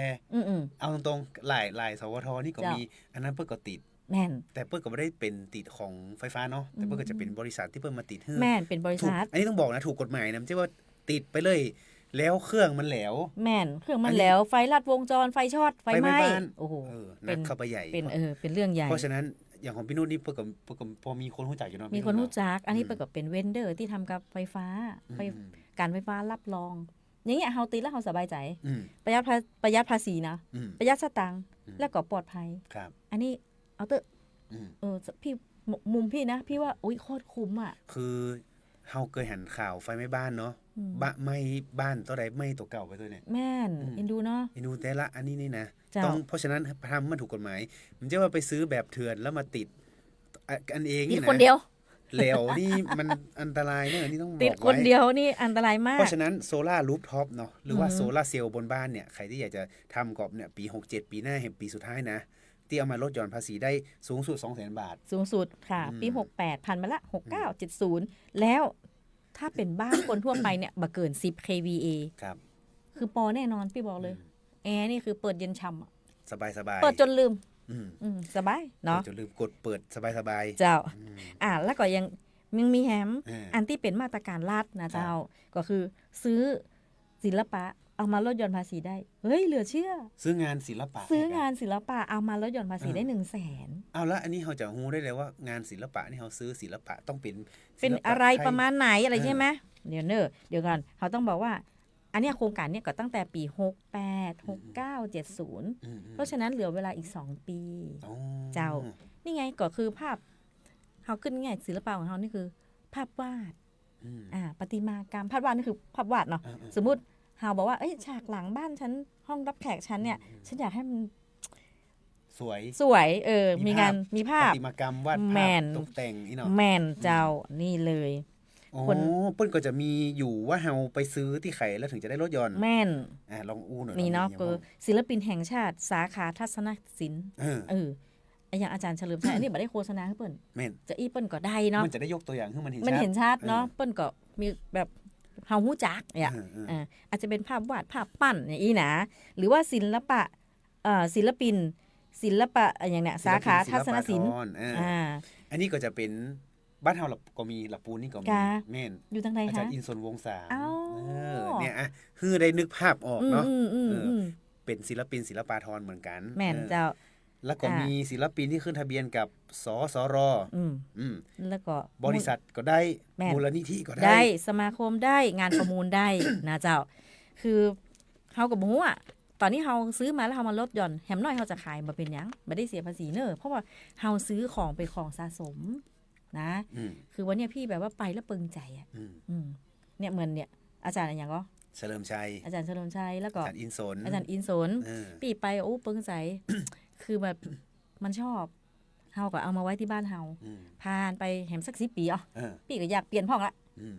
เอาตรงๆหลายสวทนี่ก็มีอันนั้นเพิ่นก็ติดแม่นแต่เพิ่นก็บ่ได้เป็นติดของไฟฟ้าเนาะแต่เพิ่นก็จะเป็นบริษัทที่เพิ่นมาติดให้แม่นเป็นบริษัทอันนี้ต้องบอกนะถูกกฎหมายนะไม่ใช่ว่าติดไปเลยแล้วเครื่องมันแหลวแม่นเครื่องมันแหลวไฟลัดวงจรไฟช็อตไฟไหม้โอ้โหเป็นเข้าไปใหญ่เป็นเรื่องใหญ่เพราะฉะนั้นอย่างของพี่นุ่นนี่เพิ่นก็พอมีคนรู้จักอยู่เนาะมีคนรู้จักอันนี้เพิ่นก็เป็นเวนเดอร์ที่ทำกับไฟฟ้าการไฟฟ้ารับรองอย่างเงี้ยเฮาติดแล้วเฮาสบายใจประหยัดภาษีนะประหยัดสตางค์แล้วก็ปลอดภัยอันนี้เอาเตอะพี่มุมพี่นะพี่ว่าโอ๊ยโคตรคุ้มอ่ะคือเฮาเคยเห็นข่าวไฟไหม้บ้านเนาะไหม้บ้านตัวใดไหม้ตัวเก่าไปตัวเนี่ยแม่นเอ็นดูเนาะเอ็นดูแต่ละอันนี้นี่นะต้องเพราะฉะนั้นทำมันถูกกฎหมายมันจะว่าไปซื้อแบบเถื่อนแล้วมาติดอันเองนี่นะคนเดียวแล้วนี่มันอันตรายเนี่ยนี่ต้องบอกไว้ติดคนเดียวนี่อันตรายมากเพราะฉะนั้นโซล่ารูฟท็อปเนาะหรือว่าโซล่าเซลล์บนบ้านเนี่ยใครที่อยากจะทำกอบเนี่ยปี67ปีหน้าเห็นปีสุดท้ายนะที่เอามาลดหย่อนภาษีได้สูงสุด 200,000 บาทสูงสุดค่ะปี68พันมาละ69 70แล้วถ้าเป็นบ้านคนทั่วไปเนี่ยบ่เกิน10 kVA ครับค คือปอแน่นอนพี่บอกเลยแอร์นี่คือเปิดเย็นช่ำอะ สบายสบาย เปิดจนลืม สบาย เปิ เนาะ ดจนลืมกดเปิดสบายสบาย เจ้าแล้วก็ยังมีแฮม อ่า อันที่เป็นมาตรการรัฐนะเจ้าก็คือซื้อศิลปะเอามาลดหย่อนภาษีได้เฮ้ยเหลือเชื่อ ซื้องานศิลปะ ซื้องานศิลปะเอามาลดหย่อนภาษีได้100,000 เอาแล้วอันนี้เขาจะฮู้ได้เลยว่างานศิลปะนี่เขาซื้อศิลปะต้องเป็น เป็น ศิลป อะไร ทย ประมาณไหนอะไร เออ ใช่ไหมเดี๋ยวก่อนเขาต้องบอกว่า อันเนี้ยโครงการเนี้ยก็ตั้งแต่ปี68 69 70เพราะฉะนั้นเหลือเวลาอีก2 ปี อ๋อ เจ้า นี่ไงก็คือภาพเขาขึ้นง่ายศิลปะของเขานี่คือ ภาพวาด ประติมากรรมภาพวาดนี่คือภาพวาดเนาะสมมุติเฮาบอกว่าเอ้ยฉากหลังบ้านฉันห้องรับแขกฉันเนี่ยฉันอยากให้มัน สวย สวยมีงานมีภาพ ประติมากรรมวาด แม ภาพ น ตกแต่งนี่เนาะ แมนเจ้านี่เลย อ๋อ คน เปิ้นก็จะมีอยู่ว่าเฮาไปซื้อที่ไข่แล้วถึงจะได้ลดหย่อน แม่น ลองอู้หน่อย นี่เนาะ ลอง คือ ดู ศิลปินแห่งชาติสาขาทัศนศิลป์ อย่างอาจารย์เฉลิมชัยอันนี้บ่ได้โฆษณาให้เปิ้น แม่น จะอีเปิ้นก็ได้เนาะ มันจะได้ยกตัวอย่างให้มันเห็น มันเห็นชัดเนาะ ออ เปิ้นก็มีแบบเฮาฮู้จักเนี่ย อาจจะเป็นภาพวาดภาพปั้นอย่างนี้นะหรือว่าศิลปะศิลปินศิลปะอย่างเนี้ยสาขาทัศนศิลป์ ศิลปากรอันนี้ก็จะเป็นบ้านเฮาก็มีหลับปูนนี่ก็มี กะ แม่น อยู่ทางใด อาจาร คะ ย์อินสนวงศ์สาม อ้าว เนี่ยคือได้นึกภาพออกเนาะ อืม เป็นศิลปินศิลปาธรเหมือนกัน แม่นเจ้า แล้วก็มีศิลปินที่ขึ้นทะเบียนกับสสร แล้วก็ บริษัทก็ได้ แม่น มูลนิธิก็ ได้สมาคมได้งานประมูลได้ นะเจ้า คือเฮากับบ่ฮู้อ่ะตอนนี้เฮาซื้อมาแล้วเฮามาลดหย่อนแหมน้อยเฮาจะขายบ่เป็นหยังบ่ได้เสียภาษีเน้อเพราะว่าเฮาซื้อของเป็นของสะสมนะ คือวันเนี้ยพี่แบบว่าไปแล้วปึงใจอ่ะเนี่ยเหมือนเนี่ยอาจารย์อะไรอย่างก็ เฉลิมชัย อาจารย์เฉลิมชัยแล้วก็ อาจารย์อินสน อาจารย์อินสนปีไปโอ้ปึงใจ คือแบบมันชอบเฮาก็เอามาไว้ที่บ้านเฮาผ่านไปแหมสัก10 ปีปีก็อยากเปลี่ยนห้องละ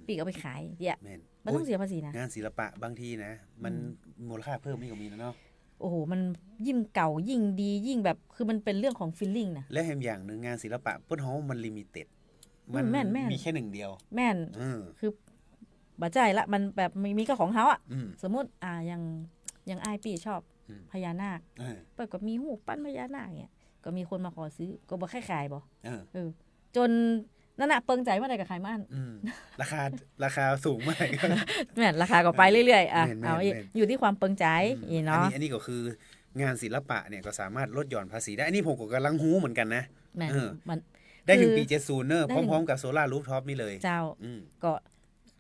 ปีก็เอาไปขายเนี่ย แม่น มันต้องเสียภาษีนะ งานศิลปะบางทีนะ มันมูลค่าเพิ่มไม่ก็มีนะเนาะ โอ้โหมันยิ่งเก่ายิ่งดียิ่งแบบคือมันเป็นเรื่องของฟีลลิ่งนะ และแฮมอย่างหนึ่งงานศิลปะเปิ้นเฮามันลิมิเต็ด แม่น มีแค่หนึ่งเดียว แม่นคือบ่ใจละมันแบบมีก็ของเฮาอ่ะสมมุติอย่างอ้ายปีชอบพญานาคเปิดก็มีหูปปั้นพญานาคเนี่ยก็มีคนมาขอซื้อก็บ่ขายบ่จนนั่นน่ะเปิงใจเมื่อใดก็ขายมัน ราคาสูงมาก แม่นราคาก็ไปเรื่อยๆแม่น เอาอยู่ที่ความเปิงใจเนาะ อันนี้ก็คืองานศิลปะเนี่ยก็สามารถลดหย่อนภาษีได้อันนี้ผมก็กำลังฮู้เหมือนกันนะ แม่นมัน ได้ถึงปี70เนอะพร้อมๆกับโซล่ารูฟท็อปนี่เลย เจ้าก็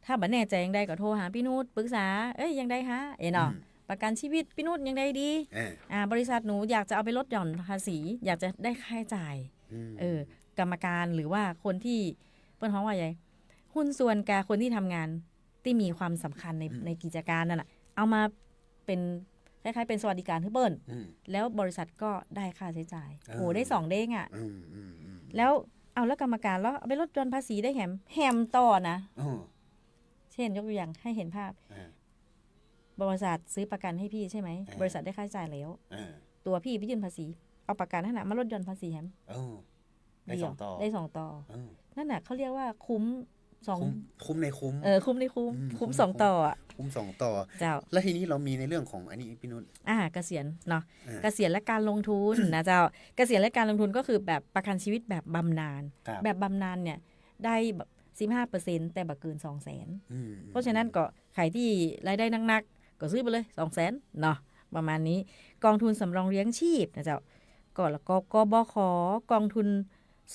ถ้าบ่แน่ใจยังได้ก็โทรหาพี่นุชปรึกษายังได้ฮะเนาะประกันชีวิตพี่นุชยังได้ดีบริษัทหนูอยากจะเอาไปลดหย่อนภาษีอยากจะได้ค่าใช้จ่ายกรรมการหรือว่าคนที่เปิ้นฮ้องว่าไงหุ้นส่วนกับคนที่ทำงานที่มีความสำคัญในกิจการนั่นน่ะเอามาเป็นคล้ายๆเป็นสวัสดิการให้เปิ้นแล้วบริษัทก็ได้ค่าใช้จ่ายโอ้ได้2เด้งอ่ะแล้วแล้วกรรมการแล้วเอาไปลดหย่อนภาษีได้แฮมต่อนะเช่นยกตัวอย่างให้เห็นภาพบริษัทซื้อประกันให้พี่ใช่ไหมบริษัทได้ค่าใช้จ่ายแล้วตัวพี่ไปยื่นภาษีเอาประกันนั่นน่ะมาลดหย่อนภาษีแฮมได้2 ต่อได้2 ต่อนั่นน่ะเขาเรียกว่าคุ้มคุ้มในคุ้มคุ้มในคุ้ม2 ต่ออ่ะคุ้ม2 ต่อเจ้าแล้วทีนี้เรามีในเรื่องของอันนี้พี่นุ่นเกษียณเนาะเกษียณและการลงทุนนะเจ้าเกษียณและการลงทุนก็คือแบบประกันชีวิตแบบบำนาญแบบบำนาญเนี่ยได้แบบ15%แต่บ่เกิน 200,000เพราะฉะนั้นก็ใครที่รายได้นักๆก็ซื้อไปเลย 200,000เนาะประมาณนี้กองทุนสำรองเลี้ยงชีพนะเจ้าก็แล้วก็กบข.กองทุน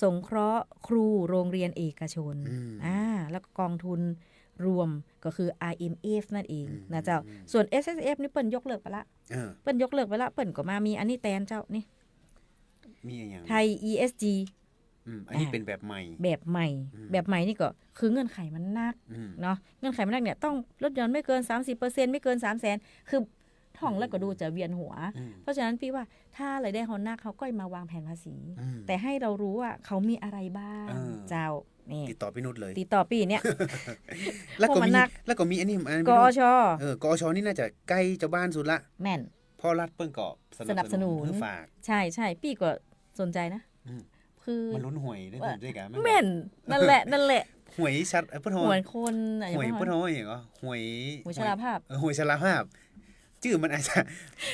สงเคราะห์ครูโรงเรียนเอกชนแล้วก็กองทุนรวมก็คือ IMF นั่นเองนะเจ้าส่วน SSF นี่เปิ้นยกเลิกไปละเปิ้นยกเลิกไปละเปิ้นก็มามีอันนี้แทนเจ้านี่มีอย่างไทย ESG อันนี้เป็นแบบใหม่แบบใหม่นี่ก็คือเงื่อนไขมันนักเนาะเงื่อนไขมันนักเนี่ยต้องลดหย่อนไม่เกิน 30% ไม่เกิน 300,000 คือท่องแล้วก็ดูจะเวียนหัวเพราะฉะนั้นพี่ว่าถ้ารายได้เขานักเขาก็มาวางแผนภาษีแต่ให้เรารู้ว่าเขามีอะไรบ้างเจ้านี่ติดต่อพี่นุชเลยติดต่อพี่เนี่ย แล้วก็มีอันนี้กอชกอชนี่น่าจะใกล้เจ้าบ้านสุดละแม่นพ่อรัฐเปิ้นก็สนับสนุนฝากใช่พี่ก็สนใจนะคือมันลุ้นหวยได้ด้วยกันแม่นนั่นแหละหวยชัดเปิ้นหวยคนหวยเปิ้นฮ้อยหยังก็หวยชราภาพหวยชราภาพ ชื่อมันอาจจะ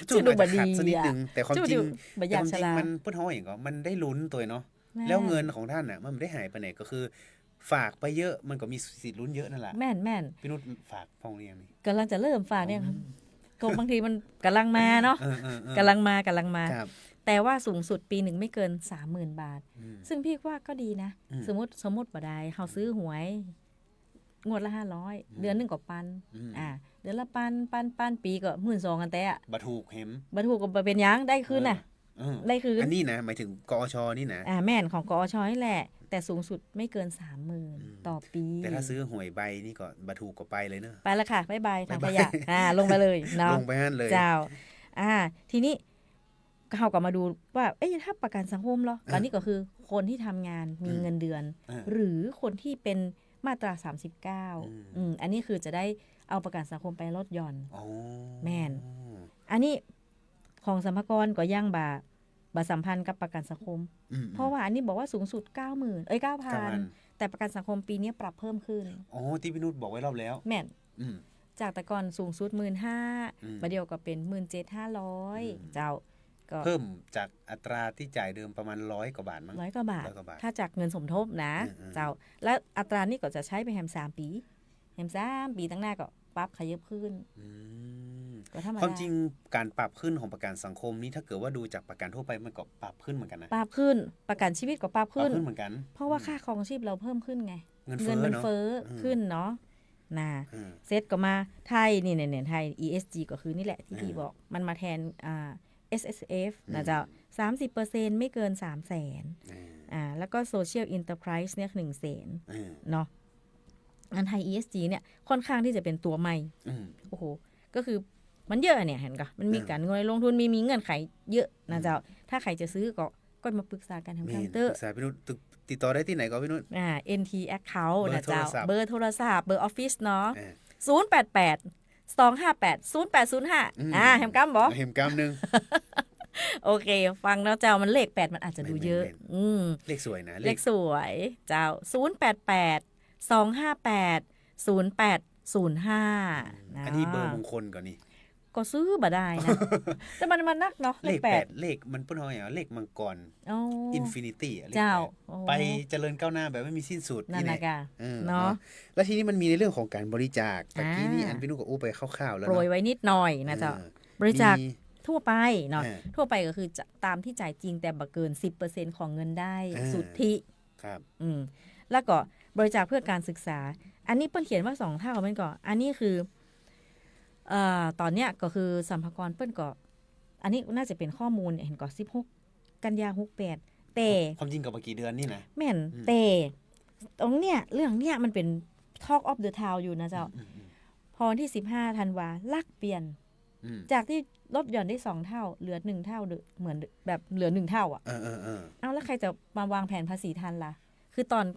ชื่อดู อาจจะขัด บดี สักนิดนึง อะ แต่ความจริง ชื่อดูบ่อยาก แต่ความจริ ฉลาด มันเพิ่นเฮาอย่างก็มันได้ลุ้นตัวเนาะ แม่ แล้วเงินของท่านน่ะมันไม่ได้หายไปไหนก็คือ ฝากไปเยอะมันก็มีสิทธิ์ลุ้นเยอะนั่นแหละ แม่นแม่น พี่นุชฝากพองเรียงนี่ กำลังจะเริ่มฝากเนี่ยครับก็บางทีมันกำลังมาเนาะ เออๆๆ กำลังมาครับ แต่ว่าสูงสุดปีหนึ่งไม่เกิน 30,000 บาท อืม ซึ่งพี่ว่าก็ดีนะ อืม สมมติบ่ได้เฮาซื้อหวย งวดละ500เดือนหนึงก็ปัน อืม เดือนละปันปีก็12,000กันแต่อะ บ่ถูกเห็ม บ่ถูกก็บ่เป็นหยังได้คืนน่ะ เออ ได้คืน อันนี้นะหมายถึงกอชนี่นะ แม่นของกอชนี่แหละ แต่สูงสุดไม่เกิน 30,000 ต่อปี แต่ถ้าซื้อหวยใบนี่ก็บ่ถูกก็ไปเลยเนอะ ไปละค่ะบ๊ายบายทางข บ๊าย ยะ บาย ลงไปเลยเนาะ ลงไปนั่นเลย เจ้า ทีนี้เขาก็มาดูว่าเอ๊ะถ้าประกันสังคมเหรอตอนนี้ก็คือคนที่ทำงานมีเงินเดือน หรือคนที่เป็นมาตรา 39อันนี้คือจะได้เอาประกันสังคมไปลดหย่อน อ๋อ แม่น อันนี้ของสรรพากรก็ย่างบาสัมพันธ์กับประกันสังคม อืม เพราะว่าอันนี้บอกว่าสูงสุด 9,000 9,000 แต่ประกันสังคมปีนี้ปรับเพิ่มขึ้น อ๋อที่พี่นุชบอกไว้รอบแล้ว แม่น อืม จากแต่ก่อนสูงสุด 15,000 มาเดียวก็เป็น 17,500 เจ้าก็ เพิ่มจากอัตราที่จ่ายเดิมประมาณ100 กว่าบาทมั้ง 100 กว่าบาท 100 กว่าบาท ถ้าจากเงินสมทบนะ อืม เจ้า และอัตรานี่ก็จะใช้ไปแฮม3 ปีแฮม3 ปีตั้งหน้าก็ปรับขยับขึ้น อืม ก็ธรรมดา ความจริงการปรับขึ้นของประกันสังคมนี่ถ้าเกิดว่าดูจากประกันทั่วไปมันก็ปรับขึ้นเหมือนกันนะ ปรับขึ้นประกันชีวิตก็ปรับ ปรับ ขึ้น ขึ้นเหมือนกัน เพราะว่าค่าครองชีพเราเพิ่มขึ้นไง เงินเฟ้อ มัน เนอะ เฟ้อ อืม ขึ้นเนาะนะ อืม เซตก็มาไทยนี่เนี่ยไทย ESG ก็คือนี่แหละที่พี่บอกมันมาแทนSSF นะเจ้า 30% ไม่เกิน 300,000แล้วก็ Social Enterprise เนี่ย100,000เนาะอันไทย ESG เนี่ยค่อนข้างที่จะเป็นตัวใหม่ โอ้โห ก็คือมันเยอะเนี่ยเห็นก็มันมีการเงินลงทุนมีเงื่อนไขเยอะนะเจ้า ถ้าใครจะซื้อก็มาปรึกษากันทางเคาน์เตอร์ ปรึกษาพี่นุชติดต่อได้ที่ไหนก็พี่นุช NT Account นะเจ้า เบอร์โทรศัพท์เบอร์ออฟฟิศเนาะ อ่า 088 258 0805แฮมกัมบ่ เห็มกำนึง โอเค ฟังแล้วเจ้ามันเลข8มันอาจจะดูเยอะ เลขสวยนะ เลขสวยเจ้า 088 258 0805 อันนี้เบอร์มงคลก่อนนี่ ก็ซื้อบ่ได้นะ แต่มันนักเนาะ เลข8เลขมันเพิ่นเฮาอย่างเลขมังกร อ๋อ อินฟินิตี้ เจ้า ไปเจริญก้าวหน้าแบบไม่มีสิ้นสุด นั่น แห นะ ละ กะ เนาะแล้วทีนี้มันมีในเรื่องของการบริจาคตะกี้นี่อันพี่นุชก็อู้ไปคร่าวๆแล้ว โปร เนาะ ยไว้นิดหน่อยนะเจ้า บริจาคทั่วไปเนาะทั่วไปก็คือจะตามที่จ่ายจริงแต่บ่เกิน 10% ของเงินได้สุทธิ ครับ แล้วก็บริจาคเพื่อการศึกษา อันนี้เปิ้นเขียนว่า2เท่ามันก่อนอันนี้คือตอนเนี้ยก็คือสัมภากรเปิ้นก็อันนี้น่าจะเป็นข้อมูลเห็นก่อน16 กันยา68แต่ ความจริงกับเมื่อกี้เดือนนี่นะ แม่นแต่ตรงเนี้ยเรื่องเนี้ยมันเป็น Talk of the Town อยู่นะเจ้าพอวันที่15ธันวาลักเปลี่ยนจากที่ลดหย่อนได้2เท่าเหลือ1เท่าเหมือนแบบเหลือ1เท่าอ่ะเอาแล้วใครจะมาวางแผนภาษีทันล่ะคือตอน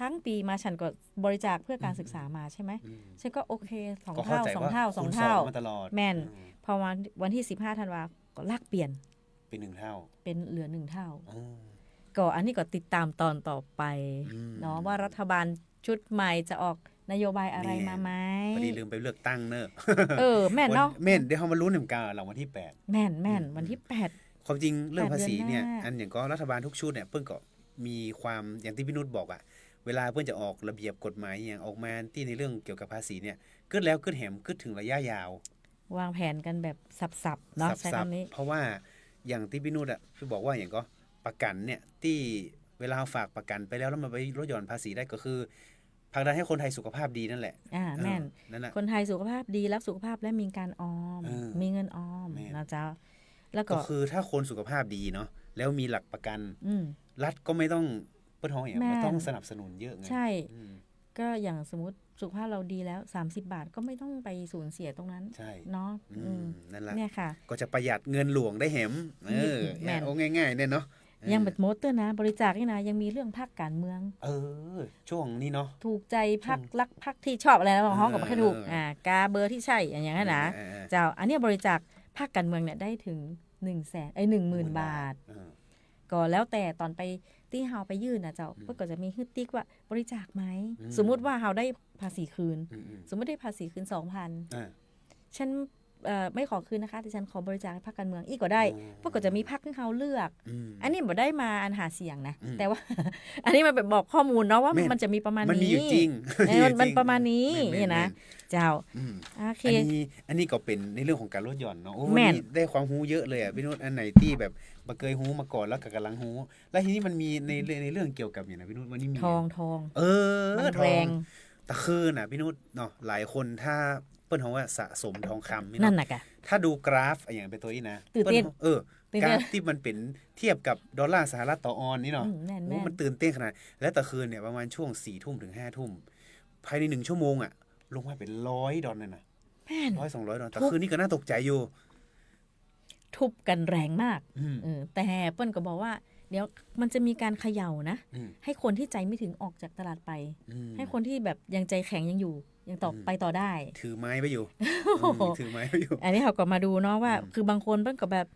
ทั้งปีมาฉันก็บริจาคเพื่อการศึกษามาใช่ไหมฉันก็โอเค2เท่า2เท่า2เท่าแม่นพอวันที่15ธันวาก็ลักเปลี่ยนเป็น1เท่าเป็นเหลือ1เท่าก็อันนี้ก็ติดตามตอนต่อไปเนาะว่ารัฐบาลชุดใหม่จะออกนโยบายอะไรมาไหมพอดีลืมไปเลือกตั้งเนอะแม่นเนาะแม่นเดี๋ยวเฮามาลุ้นกันหลังวันที่8แม่นวันที่8ความจริงเรื่องภาษีเนี่ยอันอย่างก็รัฐบาลทุกชุดเนี่ยเพิ่นก็มีความอย่างที่พี่นุชบอกอะเวลาเพื่อนจะออกระเบียบกฎหมายอย่างออกมาที่ในเรื่องเกี่ยวกับภาษีเนี่ยกึดแล้วกึดแหมกึดถึงระยะยาววางแผนกันแบบสับๆเนาะใช้คำนี้เพราะว่าอย่างที่พี่นุชอ่ะพี่บอกว่าอย่างก็ประกันเนี่ยที่เวลาฝากประกันไปแล้วมันไปลดหย่อนภาษีได้ก็คือผลักดันให้คนไทยสุขภาพดีนั่นแหละแม่นนั่นแหละคนไทยสุขภาพดีรักสุขภาพและมีการออมมีเงินออมนะจ๊ะแล้วก็คือถ้าคนสุขภาพดีเนาะแล้วมีหลักประกันรัฐก็ไม่ต้องเปิ้นฮ้องอย่างไม่ต้องสนับสนุนเยอะไงใช่ก็อย่างสมมติสุขภาพเราดีแล้ว30 บาทก็ไม่ต้องไปสูญเสียตรงนั้นเนาะนั่นแหละเนี่ยค่ะก็จะประหยัดเงินหลวงได้แหมโอ้ง่ายๆเนี่ยเนาะยังแบบโมเตอร์นะบริจาคนี่นะยังมีเรื่องภาคการเมืองช่วงนี้เนาะถูกใจพักรักพักที่ชอบอะไรนะห้องกับพักถูกกาเบอร์ที่ใช่อย่างนั้นนะเจ้าอันนี้บริจาคภาคการเมืองเนี่ยได้ถึง10,000 บาทก็แล้วแต่ตอนไปที่เฮาไปยื่นนะเจ้าก็จะมีฮึดติ๊กว่าบริจาคไหมสมมุติว่าเฮาได้ภาษีคืนสมมุติได้ภาษีคืน 2,000 ฉัน ไม่ขอคืนนะคะดิฉันขอบริจาคให้พรรคการเมืองอีกก็ได้พวกก็จะมีพรรคที่เขาเลือก อันนี้บ่ได้มาอันหาเสียงนะแต่ว่า อันนี้มันเป็นบอกข้อมูลเนาะว่ามันจะมีประมาณนี้มันมีอยู่จริงมันประมาณนี้นี่นะเจ้าโอเคอันนี้ก็เป็นในเรื่องของการลดหย่อนเนาะโอ้ได้ความรู้เยอะเลยอ่ะพี่นุชอันไหนที่แบบบ่เคยรู้มาก่อนแล้วก็กำลังรู้แล้วทีนี้มันมีในเรื่องเกี่ยวกับอย่างนะพี่นุชวันนี้มีทองมันแรงตะคืนน่ะพี่นุชเนาะหลายคนถ้าเปิ้นเฮาว่าสะสมทองคำนั่นน่ะกะถ้าดูกราฟอย่างเป็นตัวนี้นะเปิ้นกราฟที่มันเป็นเทียบกับดอลลาร์สหรัฐต่อออนนี่เนาะโอ้มันตื่นเต้นขนาดและตะคืนเนี่ยประมาณช่วง 4 ทุ่มถึง 5 ทุ่มภายใน1ชั่วโมงอ่ะลงมาเป็น$100นั่นน่ะ100-200ตะคืนนี่ก็น่าตกใจอยู่ทุบกันแรงมากแต่เปิ้นก็บอกว่าเดี๋ยวมันจะมีการเขย่านะให้คนที่ใจไม่ถึงออกจากตลาดไปให้คนที่แบบยังใจแข็งยังอยู่ยังต่อไปต่อได้ถือไม้ไปอยู่ถือไม้ไปอยู่อันนี้เขาก็มาดูเนาะว่าคือบางคนเปิ้นก็แบบ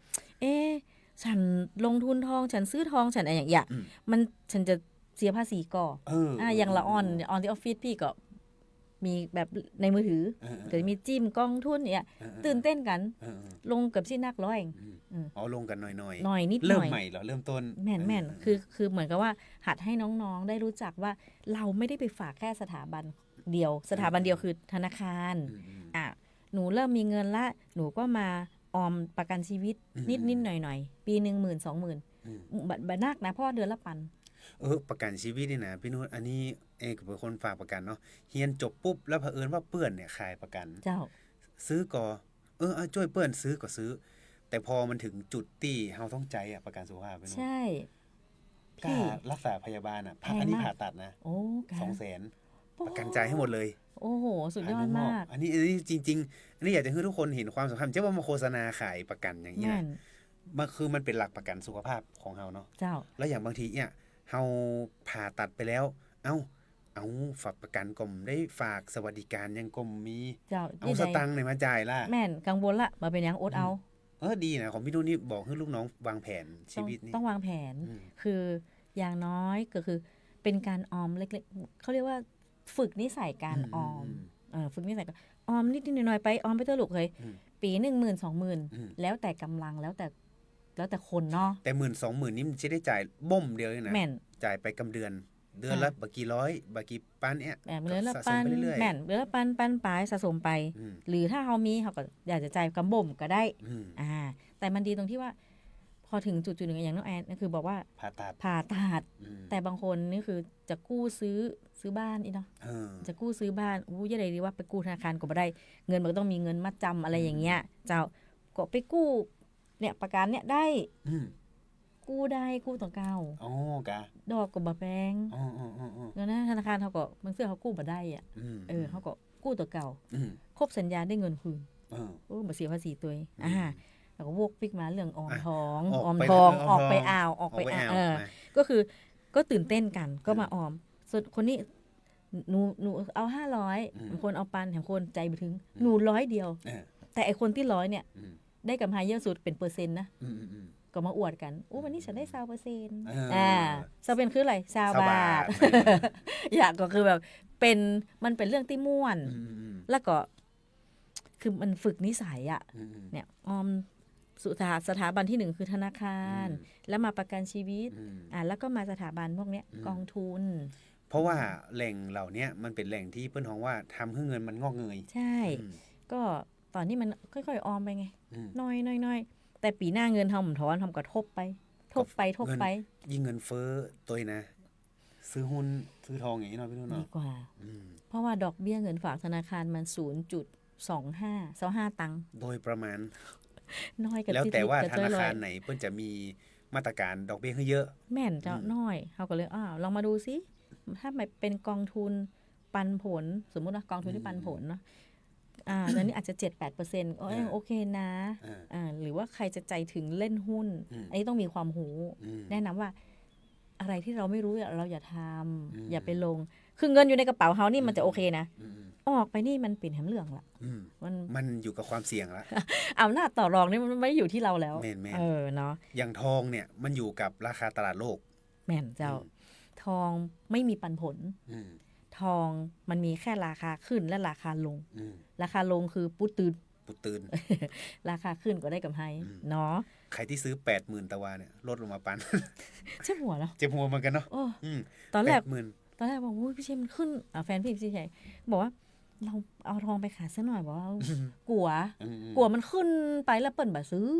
ฉันลงทุนทองฉันซื้อทองฉันอะไรอย่างเงี้ยมันฉันจะเสียภาษีก่ออย่างละออนที่ออฟฟิศพี่ก็มีแบบในมือถือก็จะมีจิ้มกองทุนเนี่ยตื่นเต้นกันลงกับที่นักร้อยลงกันหน่อยหน่อยนิดหน่อยเริ่มใหม่เหรอเริ่มต้นแม่นคือเหมือนกับว่าหัดให้น้องๆได้รู้จักว่าเราไม่ได้ไปฝากแค่สถาบันเดียวคือธนาคารหนูเริ่มมีเงินละหนูก็มาออมประกันชีวิตนิดหน่อยปีนึง 10,000-20,000 บัดนักนะเพราะเดือนละปันประกันชีวิตนี่นะพี่นุชอันนี้ก็เป็นคนฝากประกันเนาะเรียนจบปุ๊บแล้วเผอิญว่าเปื้อนเนี่ยขายประกันเจ้าซื้อก็ช่วยเปื้อนซื้อก็ซื้อแต่พอมันถึงจุดที่เฮาต้องใจประกันสุขภาพพี่นุชใช่ค่ารักษาพยาบาลอันนี้ผ่าตัดนะ200,000ประกันจ่ายให้หมดเลยโอ้โหสุดยอดมากอันนี้จริงๆอันนี้อยากจะให้ทุกคนเห็นความสำคัญว่ามาโฆษณาขายประกันอย่างนี้มันคือมันเป็นหลักประกันสุขภาพของเฮาเนาะเจ้าแล้วอย่างบางทีเนี่ยเฮาผ่าตัดไปแล้วเอาฝากประกันกรมได้ฝากสวัสดิการยังกรมมีเอาสตังค์ไหนมาจ่ายล่ะแม่นกังวลละมาเป็นยังอดเอาดีนะของพี่นุ่นนี่บอกให้ลูกน้องวางแผนชีวิตนี่ต้องวางแผนคืออย่างน้อยก็คือเป็นการออมเล็กๆเขาเรียกว่าฝึกนิสัยการออมฝึกนิสัยออมนิดๆหน่อยๆไปออมไปเถอะลูกเฮ้ยปี 10,000-20,000แล้วแต่กำลังแล้วแต่คนเนาะแต่ 10,000-20,000 นี่มันจะได้จ่ายบ่มเดียวเลยนะจ่ายไปกำเดือนละบากี่ร้อยบากี่ปันเนี่ยเดือนละปันแม่นเดือนละปันปลายสะสมไปหรือถ้าเฮามีเฮาก็อยากจะจ่ายกำบ่มก็ได้แต่มันดีตรงที่ว่าพอถึงจุดๆนึงอย่างน้องแอนก็คือบอกว่าผ่าตัดแต่บางคนนี่คือจะกู้ซื้อบ้านอีเนาะจะกู้ซื้อบ้านอย่าได้ดีว่าไปกู้ธนาคารก็บ่ได้เงินมันก็ต้องมีเงินมัดจำอะไรอย่างเงี้ยเจ้าก็ไปกู้เนี่ยประกันเนี่ยได้กู้ต่อเก่าดอกก็บ่แพงแล้วนะธนาคารเขาก็บางเสื้อเขากู้บ่ได้อ่ะเขาก็กู้ต่อเก่าครบสัญญาได้เงินคืนบ่เสียภาษีตัวแล้วก็วกปิกมาเรื่องออมทองออกไปอ่าวก็คือก็ตื่นเต้นกันก็มาออมส่วนคนนี้หนูเอา500บางคนเอาปันแถมคนใจไปถึงหนู100เดียวแต่ไอคนที่100เนี่ยได้กำไรเยอะสุดเป็นเปอร์เซ็นต์นะก็มาอวดกันวันนี้ฉันได้20%20%คืออะไร20 บาทอยากก็คือแบบมันเป็นเรื่องที่ม่วนแล้วก็คือมันฝึกนิสัยเนี่ยออมสถาบันที่1คือธนาคารแล้วมาประกันชีวิตแล้วก็มาสถาบันพวกเนี้ยกองทุนเพราะว่าแหล่งเหล่านี้มันเป็นแหล่งที่เปิ้นฮ้องว่าทำให้เงินมันงอกเงยใช่ก็ตอนนี้มันค่อยๆออมไปไงน้อยๆแต่ปีหน้าเงินทำถอนทำกระทบไปยิ่งเงินเฟ้อตัวนะซื้อหุ้นซื้อทองอย่างนี้เนาะพี่นุ่นเนาะดีกว่าเพราะว่าดอกเบี้ยเงินฝากธนาคารมัน 0.25 ตังค์โดยประมาณน้อยกับแล้วแต่ว่าธนาคารไหนเพิ่นจะมีมาตรการดอกเบี้ยให้เยอะแม่นเจ้าน้อยเฮาก็เลยลองมาดูซิถ้ามันเป็นกองทุนปันผลสมมุติว่ากองทุนที่ปันผลเนาะตอนนี้อาจจะ 7-8% โอเคนะหรือว่าใครจะใจถึงเล่นหุ้นอันนี้ต้องมีความรู้แนะนำว่าอะไรที่เราไม่รู้เราอย่าทำอย่าไปลงคือเงินอยู่ในกระเป๋าเฮานี่มันจะโอเคนะออกไปนี่มันเป็นแหมเรื่องละมันอยู่กับความเสี่ยงละอำนาจต่อรองนี่มันไม่อยู่ที่เราแล้วเนาะอย่างทองเนี่ยมันอยู่กับราคาตลาดโลกแม่นเจ้าทองไม่มีปันผลทองมันมีแค่ราคาขึ้นและราคาลงราคาลงคือปุ๊ดตืด ปุดตื่น ราคาขึ้นก็ได้กำไรเนาะ ใครที่ซื้อ 80,000ตะวาเนี่ยลดลงมาปัน เจ็บหัวแล้ว เจ็บหัวเหมือนกันเนาะ โอ้ อืม ตอนแรก 80,000 ตอนแรกบอกว่าพี่เชยมันขึ้นแฟนพี่เชยบอกว่าเราเอาทองไปขายซะหน่อยบอกว่ากลัวมันขึ้นไปแล้วเปิ้นบ่ซื้อ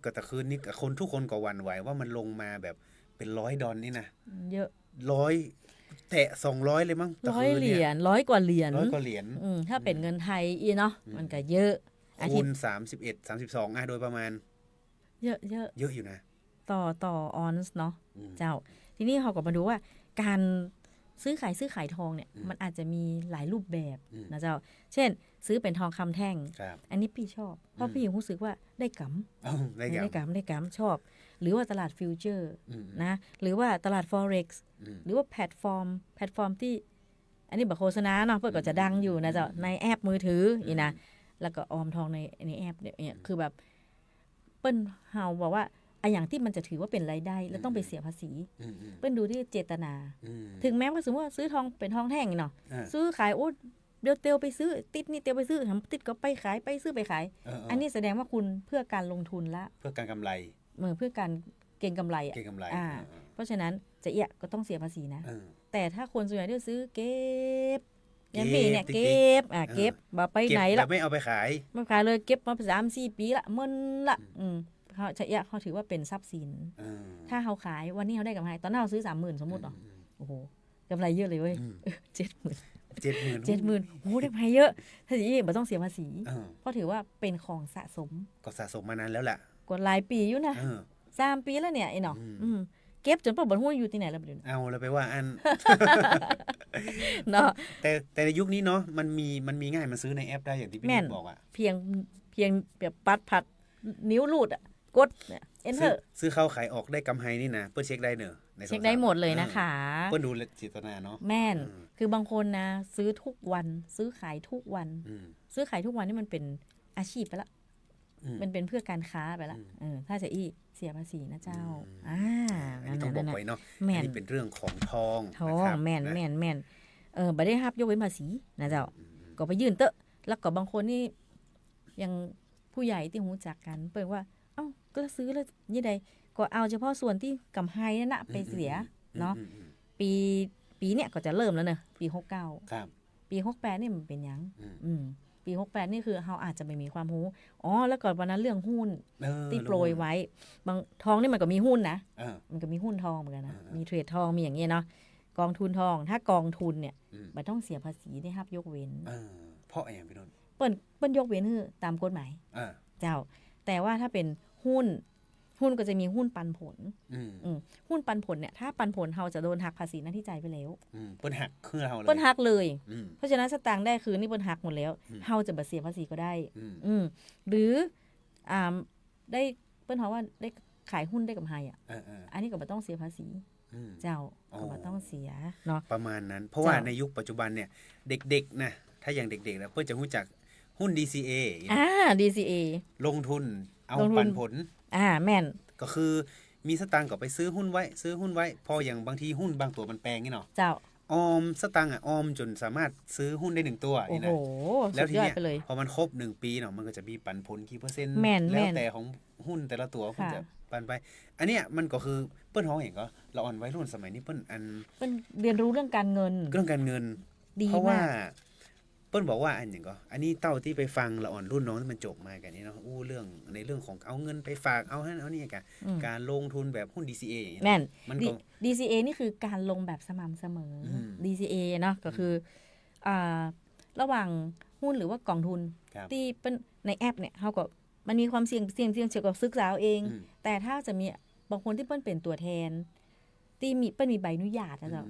ก็แต่คืนนี้คนทุกคนก็หวั่นไหวว่ามันลงมาแบบเป็น$100นี่นะ เยอะ 100แตะ200เลยมั้งตะคืน เหรี เนี่ย ญ100 กว่าเหรียญ 100 กว่าเหรียญ ถ้าเป็นเงินไทยอีเนาะมันก็เยอะอาทิ คู ต ณ ย์ 31 32โดยประมาณ เยอะ เยอะอยู่นะ ต่อออนซ์เนาะเจ้าทีนี้เขาก็มาดูว่าการซื้อขายทองเนี่ยมันอาจจะมีหลายรูปแบบนะเจ้าเช่นซื้อเป็นทองคำแท่ง ครับ อันนี้พี่ชอบเพราะพี่รู้สึกว่าได้กำ ได้กำ ได้กำชอบ หรือว่าตลาดฟิวเจอร์นะหรือว่าตลาด Forex หรือว่าแพลตฟอร์มที่อันนี้แบบโฆษณาเนาะเพื่อก็จะดังอยู่นะเจ้าในแอปมือถืออีนะแล้วก็ออมทองในแอปเนี่ยคือแบบเปิ้นเฮาบอกว่าไอ้อย่างที่มันจะถือว่าเป็นรายได้แล้วต้องไปเสียภาษีเปิ้นดูที่เจตนาถึงแม้ว่าสมมติว่าซื้อทองเป็นทองแท่งเนาะซื้อขายโอ้เดี๋ยวเตียวไปซื้อติดนี่เตียวไปซื้อทำติดก็ไปขายไปซื้อไปขายอันนี้แสดงว่าคุณเพื่อการลงทุนละ เพื่อการกำไร เพื่อการเก็งกำไร เก็งกำไร เพราะฉะนั้นจะเอียก็ต้องเสียภาษีนะแต่ถ้าคนส่วนใหญ่ที่ซื้อเก็บอย่างพี่เนี่ยเก็บบ่ไปไหนละ ไม่เอาไปขาย ไม่ขายเลยเก็บมา3-4 ปีละมันละเขาจะเอียเขาถือว่าเป็นทรัพย์สินถ้าเขาขายวันนี้เขาได้กำไรตอนนั้นเขาซื้อ 30,000 สมมุติเนาะโอ้โหกำไรเยอะเลยเว้ย 70,000โอ้ได้กำไรเยอะถ้าสิบ่ต้องเสียภาษีเพราะถือว่าเป็นของสะสมก็สะสมมานานแล้วแหละ กว่าหลายปีอยู่นะ3 ปีแล้วเนี่ยไอ้เนาะเก็บจนเปิดบ่ฮู้อยู่ที่ไหนแล้วบ่รู้เอาแล้วไปว่าอัน เนาะแต่ในยุคนี้เนาะมันมีง่ายมันซื้อในแอปได้อย่างที่พี่บอกอ่ะเพียงแบบปัดผัดนิ้วรูดอ่ะกดเนี่ย enter ซื้อเข้าขายออกได้กำไรนี่นะเปิ้นเช็คได้เนอะเช็คได้หมดเลยนะคะเปิ้นดูเจตนาเนาะแม่นคือบางคนนะซื้อทุกวันซื้อขายทุกวันซื้อขายทุกวันนี่มันเป็นอาชีพไปละมันเป็นเพื่อการค้าไปละถ้าจะเสียภาษีนะเจ้าอันนี้ต้องบอกไว้เนาะอันนี้เป็นเรื่องของทองแม่นบ่ได้รับยกเว้นภาษีนะเจ้าก็ไปยื่นเตอะแล้วก็บางคนนี่ยังผู้ใหญ่ที่รู้จักกันเปิดว่าเอ้าก็ซื้อแล้วยี่ใดก็เอาเฉพาะส่วนที่กำไรนั่นน่ะไปเสียเนาะปีเนี้ยก็จะเริ่มแล้วเนอะปี69ครับปี68นี่มันเป็นหยังปี68นี่คือเราอาจจะไม่มีความรู้แล้วก่อนวันนั้นเรื่องหุ้นที่โปรยไว้บางทองนี่มันก็มีหุ้นนะมันก็มีหุ้นทองเหมือนกันนะมีเทรดทองมีอย่างเงี้ยเนาะกองทุนทองถ้ากองทุนเนี่ยมันต้องเสียภาษีได้รับยกเว้นเพราะอย่างพี่นนท์เปิ้นยกเว้นคือตามกฎหมายเจ้าแต่ว่าถ้าเป็นหุ้นก็จะมีหุ้นปันผลหุ้นปันผลเนี่ยถ้าปันผลเราจะโดนหักภาษีหน้าที่จ่ายไปแล้วเปิ้นหักคือเราเลยเปิ้นหักเลยเพราะฉะนั้นสตางค์ได้คือนี่เปิ้นหักหมดแล้วเราจะบ่เสียภาษีก็ได้หรือได้เปิ้นเฮาว่าได้ขายหุ้นได้กำไรอันนี้ก็บ่ต้องเสียภาษีเจ้าก็บ่ต้องเสียเนาะประมาณนั้นเพราะว่าในยุคปัจจุบันเนี่ยเด็กๆนะถ้าอย่างเด็กๆแล้วเปิ้นจะรู้จักหุ้น DCA DCA ลงทุนเอาปันผลแม่นก็คือมีสตางค์ก็ไปซื้อหุ้นไว้พออย่างบางทีหุ้นบางตัวมันแปลงนี่เนาะเจ้าออมสตางค์ออมจนสามารถซื้อหุ้นได้1ตัวนี่นะแล้วทีเนี้ยพอมันครบ1ปีเนาะมันก็จะมีปันผลกี่เปอร์เซ็นต์แล้วแต่ของหุ้นแต่ละตัวคุณจะปันไปอันเนี้ยมันก็คือเปิ้นฮ้องเห็นก็เราอ่อนวัยรุ่นสมัยนี้เปิ้นเรียนรู้เรื่องการเงินเพราะว่าเปิ้นบอกว่าอันอย่างก็อันนี้เต้าที่ไปฟังละอ่อนรุ่นน้องที่มันจบมากันนี่เนาะเรื่องในเรื่องของเอาเงินไปฝากเอานั่นเอานี่กันการลงทุนแบบหุ้น DCA แม่นมันก็ DCA นี่คือการลงแบบสม่ำเสมอ DCA เนาะก็คือระหว่างหุ้นหรือว่ากองทุนที่เป็นในแอปเนี่ยเฮาก็มันมีความเสี่ยงเกี่ยวกับศึกษาเองแต่ถ้าจะมีบางคนที่เปิ้นเป็นตัวแทนที่มีเปิ้นมีใบอนุญาตนะเจ้า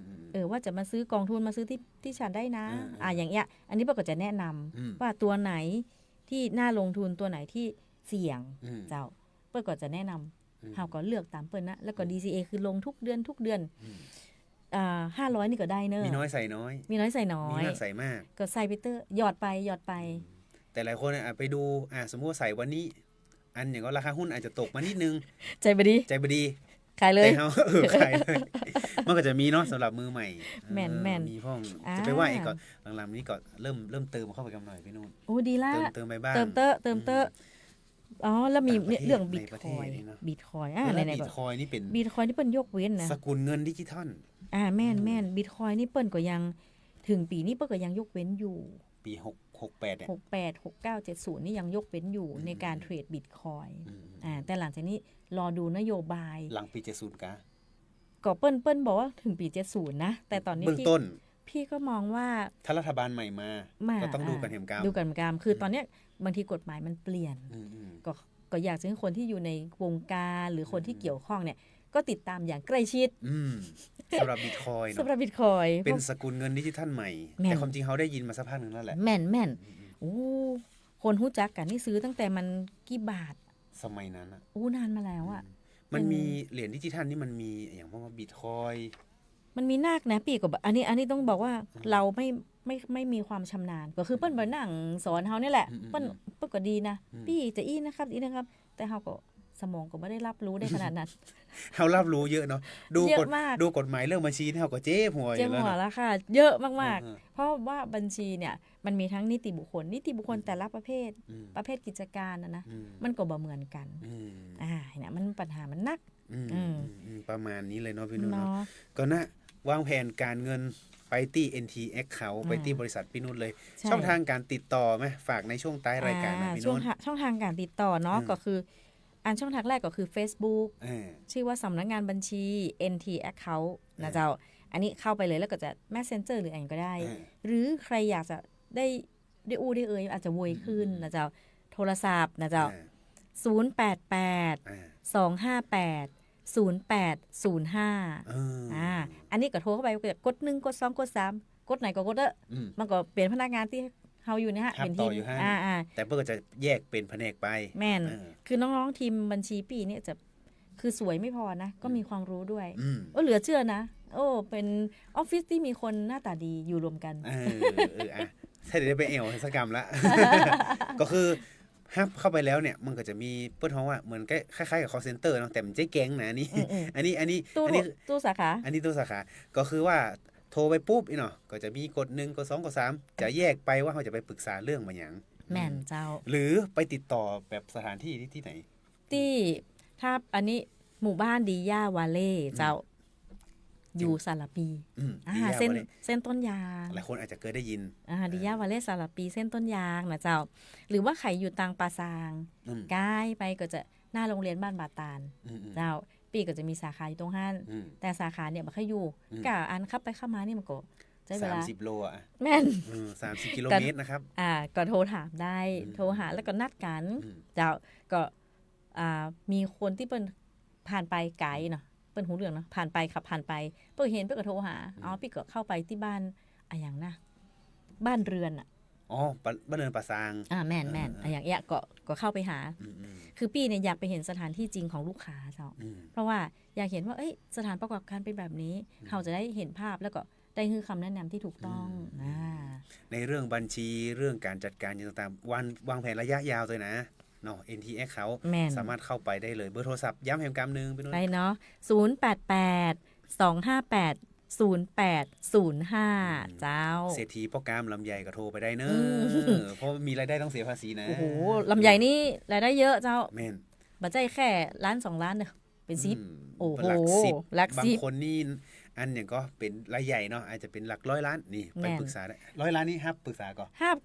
ว่าจะมาซื้อกองทุนมาซื้อที่ฉันได้นะอย่างเงี้ยอันนี้เปิ้นก็จะแนะนำว่าตัวไหนที่น่าลงทุนตัวไหนที่เสี่ยงเจ้าเปิ้นก็จะแนะนำเฮาก็เลือกตามเปิ้นนะแล้วก็ DCA คือลงทุกเดือน500นี่ก็ได้เนอะมีน้อยใส่น้อยมีน้อยใส่น้อยมีมากใส่มากก็ใส่ไปเตอร์หยอดไปแต่หลายคนไปดูสมมุติว่าใส่วันนี้อันอย่างก็ราคาหุ้นอาจจะตกมานิดนึงใจบ่ดี ขายเลย แต่เฮาขายเลยมันก็จะมีเนาะสำหรับมือใหม่ แม่นๆ มีพ่อง อ่า จะไปว่าอีกก็หลังๆนี้ก็เริ่มเติมเข้าไปกันหน่อยพี่นุ่น โอ้ดีละ เติมไปบ้าง เติมเตอะอ๋อแล้วมีเนี่ยเรื่องบิต ในประ ค เท อ ศ ย นี่เนอะ บิตคอย แล้ว ไหน บิ ๆก็ ตคอยนี่เป็น บิตคอยนี่เปิ้นยกเว้นนะ สกุลเงินดิจิทัล แม่นบิตคอยนี่เปิ้นก็ยังถึงปีนี้เปิ้นก็ยังยกเว้นอยู่ ปี68เนี่ย 68 69 70นี่ยังยกเว้นอยู่ในการเทรดบิตคอย อืม แต่หลังจากนี้รอดูนโยบาย หลังปี70กะ ก็เปิ้นบอกว่าถึงปี70นะแต่ตอนนี้ เบื้องต้น พี่ก็มองว่า ถ้ารัฐบาลใหม่มา ก็ต้องดูกันเหมกาม ดูกันกามคือตอนเนี้ยบางทีกฎหมายมันเปลี่ยน อืม ก็อยากจะให้คนที่อยู่ในวงการหรือคนที่เกี่ยวข้องเนี่ยก็ติดตามอย่างใกล้ชิด สำหรับบิตคอย สำหรับบิตคอย เป็นสกุลเงินดิจิทัลใหม่ แม่น แต่ความจริงเขาได้ยินมาสักพักหนึงแล้วแหละ แม่นโอ้คนรู้จักกันนี่ซื้อตั้งแต่มันกี่บาท สมัยนั้นอะ โอ้นานมาแล้วอ่ะ มันมีเหรียญดิจิทัลนี่มันมีอย่างพวกว่าบิตคอย มันมีนาคนะปีกับอันนี้ต้องบอกว่าเราไม่มีความชำนาญก็คือเปิ้ลบ่นั่งสอนเฮานี่แหละเปิ้ลก็ดีนะพี่จะอีนะครับอีนะครับ แต่เฮาก็สมองก็ไม่ได้รับรู้ได้ขนาดนั้น เขารับรู้เยอะเนาะ เยอะมาก ดูกฎหมายเรื่องบัญชีนี่เขาก็เจ๊หัวอ เจ้า ยู่แล้ว หัว นะ แล้วค่ะ เยอะมาก อืม ๆ เพราะว่าบัญชีเนี่ยมันมีทั้งนิติบุคคลแต่ละประเภท ประเภทกิจการนะ อืม มันก็บ่เหมือนกัน อืม เนี่ยมันปัญหามันนัก ประมาณนี้เลยเนาะพี่นุ่นเนาะ เนาะ ก็นะวางแผนการเงินไปที่ NT Account ไปที่บริษัทพี่นุ่นเลย ใช่ ช่องทางการติดต่อไหมฝากในช่วงท้ายรายการนะพี่ ช่ว นุ่ ง น ช่องทางการติดต่อเนาะ อืม ก็คืออันช่องทางแรกก็คือ Facebook เออ ชื่อว่าสำนักงานบัญชี NT Account นะเจ้า อันนี้เข้าไปเลยแล้วก็จะ Messenger หรืออะไรก็ได้ หรือใครอยากจะได้ได้อาจจะโวยขึ้นนะเจ้า โทรศัพท์นะเจ้า 088 258 0805 อันนี้ก็โทรเข้าไปก็กด1กด2กด3กดไหนก็กดเด้อ มันก็เป็นพนักงานที่เฮาอยู่เนี่ยฮะ ครับ เป็นทีม ต่ออยู่ฮะ แต่เพื่อก็จะแยกเป็นแผนกไป แม่น เออ คือน้องๆทีมบัญชีปีเนี่ยจะคือสวยไม่พอนะ ก็มีความรู้ด้วย อืม เหลือเชื่อนะ เป็นออฟฟิศที่มีคนหน้าตาดีอยู่รวมกัน ถ้าเดี๋ยวได้ไปเอวสักกรรมละ ก็คือฮับเข้าไปแล้วเนี่ยมันก็จะมีเปิ้ลท้องว่าเหมือนคล้ายๆกับ call center เนาะแต่มันเจ๊แก๊งนะอันนี้ อันนี้ ตู้สาขา อันนี้ตู้สาขา ก็คือว่าโทรไปปุ๊บเนาะก็จะมีกด1กด2กด3จะแยกไปว่าเขาจะไปปรึกษาเรื่องบางอย่าง แม่นเจ้า หรือไปติดต่อแบบสถานที่ที่ไหน ที่ถ้าอันนี้หมู่บ้านดีย่าวาเล่เจ้า อยู่สารปี ดีย่าวาเล่ เส้นต้นยาง หลายคนอาจจะเคยได้ยิน ดีย่าวาเล่สารปีเส้นต้นยางนะเจ้า หรือว่าใครอยู่ตังปาซาง ใกล้ไปก็จะหน้าโรงเรียนบ้านบาตาล เจ้า ปีก็จะมีสาขาอยู่ตรงห้าน แต่สาขาเนี่ยมันแค่อยู่กะอันขับไปเข้ามานี่มันก็ใช้เวลา 30 โลอ่ะ แม่น 30 กิโลเมตรนะครับ ก็โทรถามได้ โทรหาแล้วก็นัดกันเจ้าก็มีคนที่เปิ้นผ่านไปไกลเนาะเปิ้นหูเรื่องเนาะผ่านไปขับผ่านไปเปิ้นเห็นเปิ้นก็โทรหาพี่ก็เข้าไปที่บ้านอย่างนะบ้านเรือนบ้านเรือนป่าซาง แม่นอย่างเงี้ยก็เข้าไปหา คือพี่เนี่ยอยากไปเห็นสถานที่จริงของลูกค้าเจ้าเพราะว่าอยากเห็นว่าสถานประกอบการเป็นแบบนี้เขาจะได้เห็นภาพแล้วก็ได้คือคำแนะนำที่ถูกต้องในเรื่องบัญชีเรื่องการจัดการต่างๆวางแผนระยะยาวเลยนะเนาะ NT Account สามารถเข้าไปได้เลยเบอร์โทรศัพท์ย้ำแห่งกรรมนึงไปเนาะ088 258 0805เจ้าเศรษฐีโปรแกรมลำใหญ่ก็โทรไปได้เนอะเพราะมีรายได้ต้องเสียภาษีนะโอ้โหลำใหญ่นี่รายได้เยอะเจ้าแม่นบัจใจแค่1-2 ล้านเนอะเป็น10โอ้โหหลัก10บางคนนี่อันอย่างก็เป็นรายใหญ่เนาะอาจจะเป็นหลัก100 ล้านนี่ไปปรึกษาได้100 ล้านนี่ฮับปรึกษาก่อนฮับ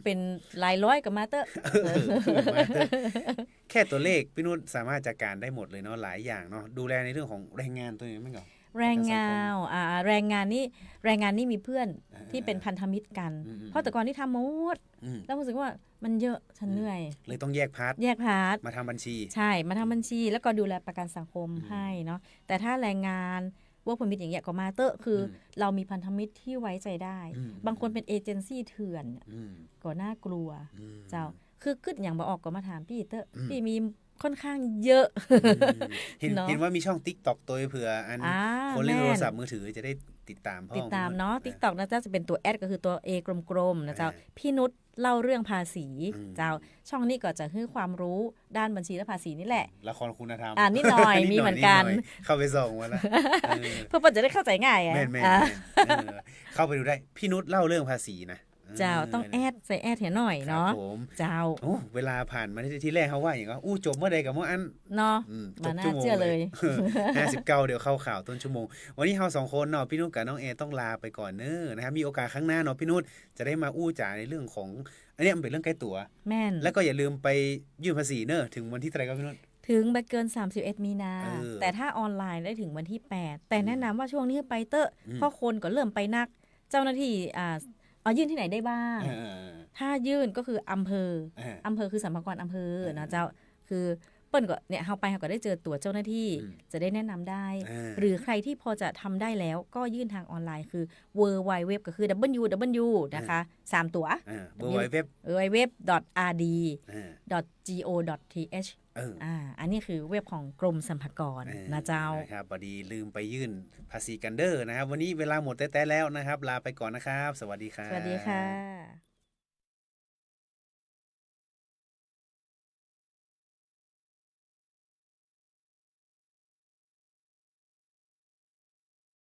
เป็นหลายร้อยกับมาเตอร์แค่ตัวเลขพี่นุ่นสามารถจัดการได้หมดเลยเนาะหลายอย่างเนาะดูแลในเรื่องของแรงงานตัวนี้มั้ยก่อนแรงงานนี่มีเพื่อนที่เป็นพันธมิตรกันเพราะแต่ก่อนที่ทำหมดแล้วรู้สึกว่ามันเยอะฉันเหนื่อยเลยต้องแยกพาร์ทมาทำบัญชีใช่มาทำบัญชีแล้วก็ดูแลประกันสังคมให้เนาะแต่ถ้าแรงงานwork permit อย่างเงี้ยก็มาเตอร์คือเรามีพันธมิตรที่ไว้ใจได้บางคนเป็นเอเจนซี่เถื่อนก็น่ากลัวเจ้าคือคึดอย่างบ่ออกก็มาถามพี่เตอร์พี่มีค่อนข้างเยอะเห็นว่ามีช่อง TikTok ตัวเผื่อคนเล่นโทรศัพท์มือถือจะได้ ติดตามพ่อ ติดตามเนาะ TikTok นะเจ้าจะเป็นตัวแอดก็คือตัว A กลมๆนะเจ้าพี่นุชเล่าเรื่องภาษีเจ้าช่องนี้ก็จะให้ความรู้ด้านบัญชีและภาษีนี่แหละ ละครคุณธรรม นิดหน่อย มีเหมือนกัน เข้าไปส่องมาแล้ว เพื่อจะได้เข้าใจง่าย แม่นเข้าไปดูได้พี่นุชเล่าเรื่องภาษีนะ เจ้าต้องแอดใส่แอดเห็นหน่อยเนาะเจ้าเวลาผ่านมาที่แรกเขาว่าอย่างก็จบเมื่อใดกับเมื่ออันเนาะมาน่าเชื่อเลย59เดี๋ยวเข้าข่าวต้นชั่วโมงวันนี้เรา2คนเนาะพี่นุชกับน้องแอต้องลาไปก่อนเนอะนะครับมีโอกาสครั้งหน้าเนาะพี่นุชจะได้มาจ่าในเรื่องของอันนี้มันเป็นเรื่องใกล้ตัวแม่นแล้วก็อย่าลืมไปยื่นภาษีเนอะถึงวันที่เท่าไหร่ครับพี่นุชถึงไปเกิน31มีนาแต่ถ้าออนไลน์ได้ถึงวันที่8แต่แนะนำว่าช่วงนี้ไปเตอะเพราะคนก็เริ่มไปนักเจ้าหน้าที่ยื่นที่ไหนได้บ้างถ้ายื่นก็คืออำเภอคือสรรพากรอำเภอนะเจ้าคือเปิ้ลก็เนี่ยเขาก็ได้เจอตัวเจ้าหน้าที่จะได้แนะนำได้หรือใครที่พอจะทำได้แล้วก็ยื่นทางออนไลน์คือ www ก็คือ www นะคะ3ตัวwww.rd.go.th อันนี้คือเว็บของกรมสรรพากรนะเจ้าครับพอดีลืมไปยื่นภาษีกันเด้อนะครับวันนี้เวลาหมดแต่แล้วนะครับลาไปก่อนนะครับสวัสดีครับสวัสดีค่ะ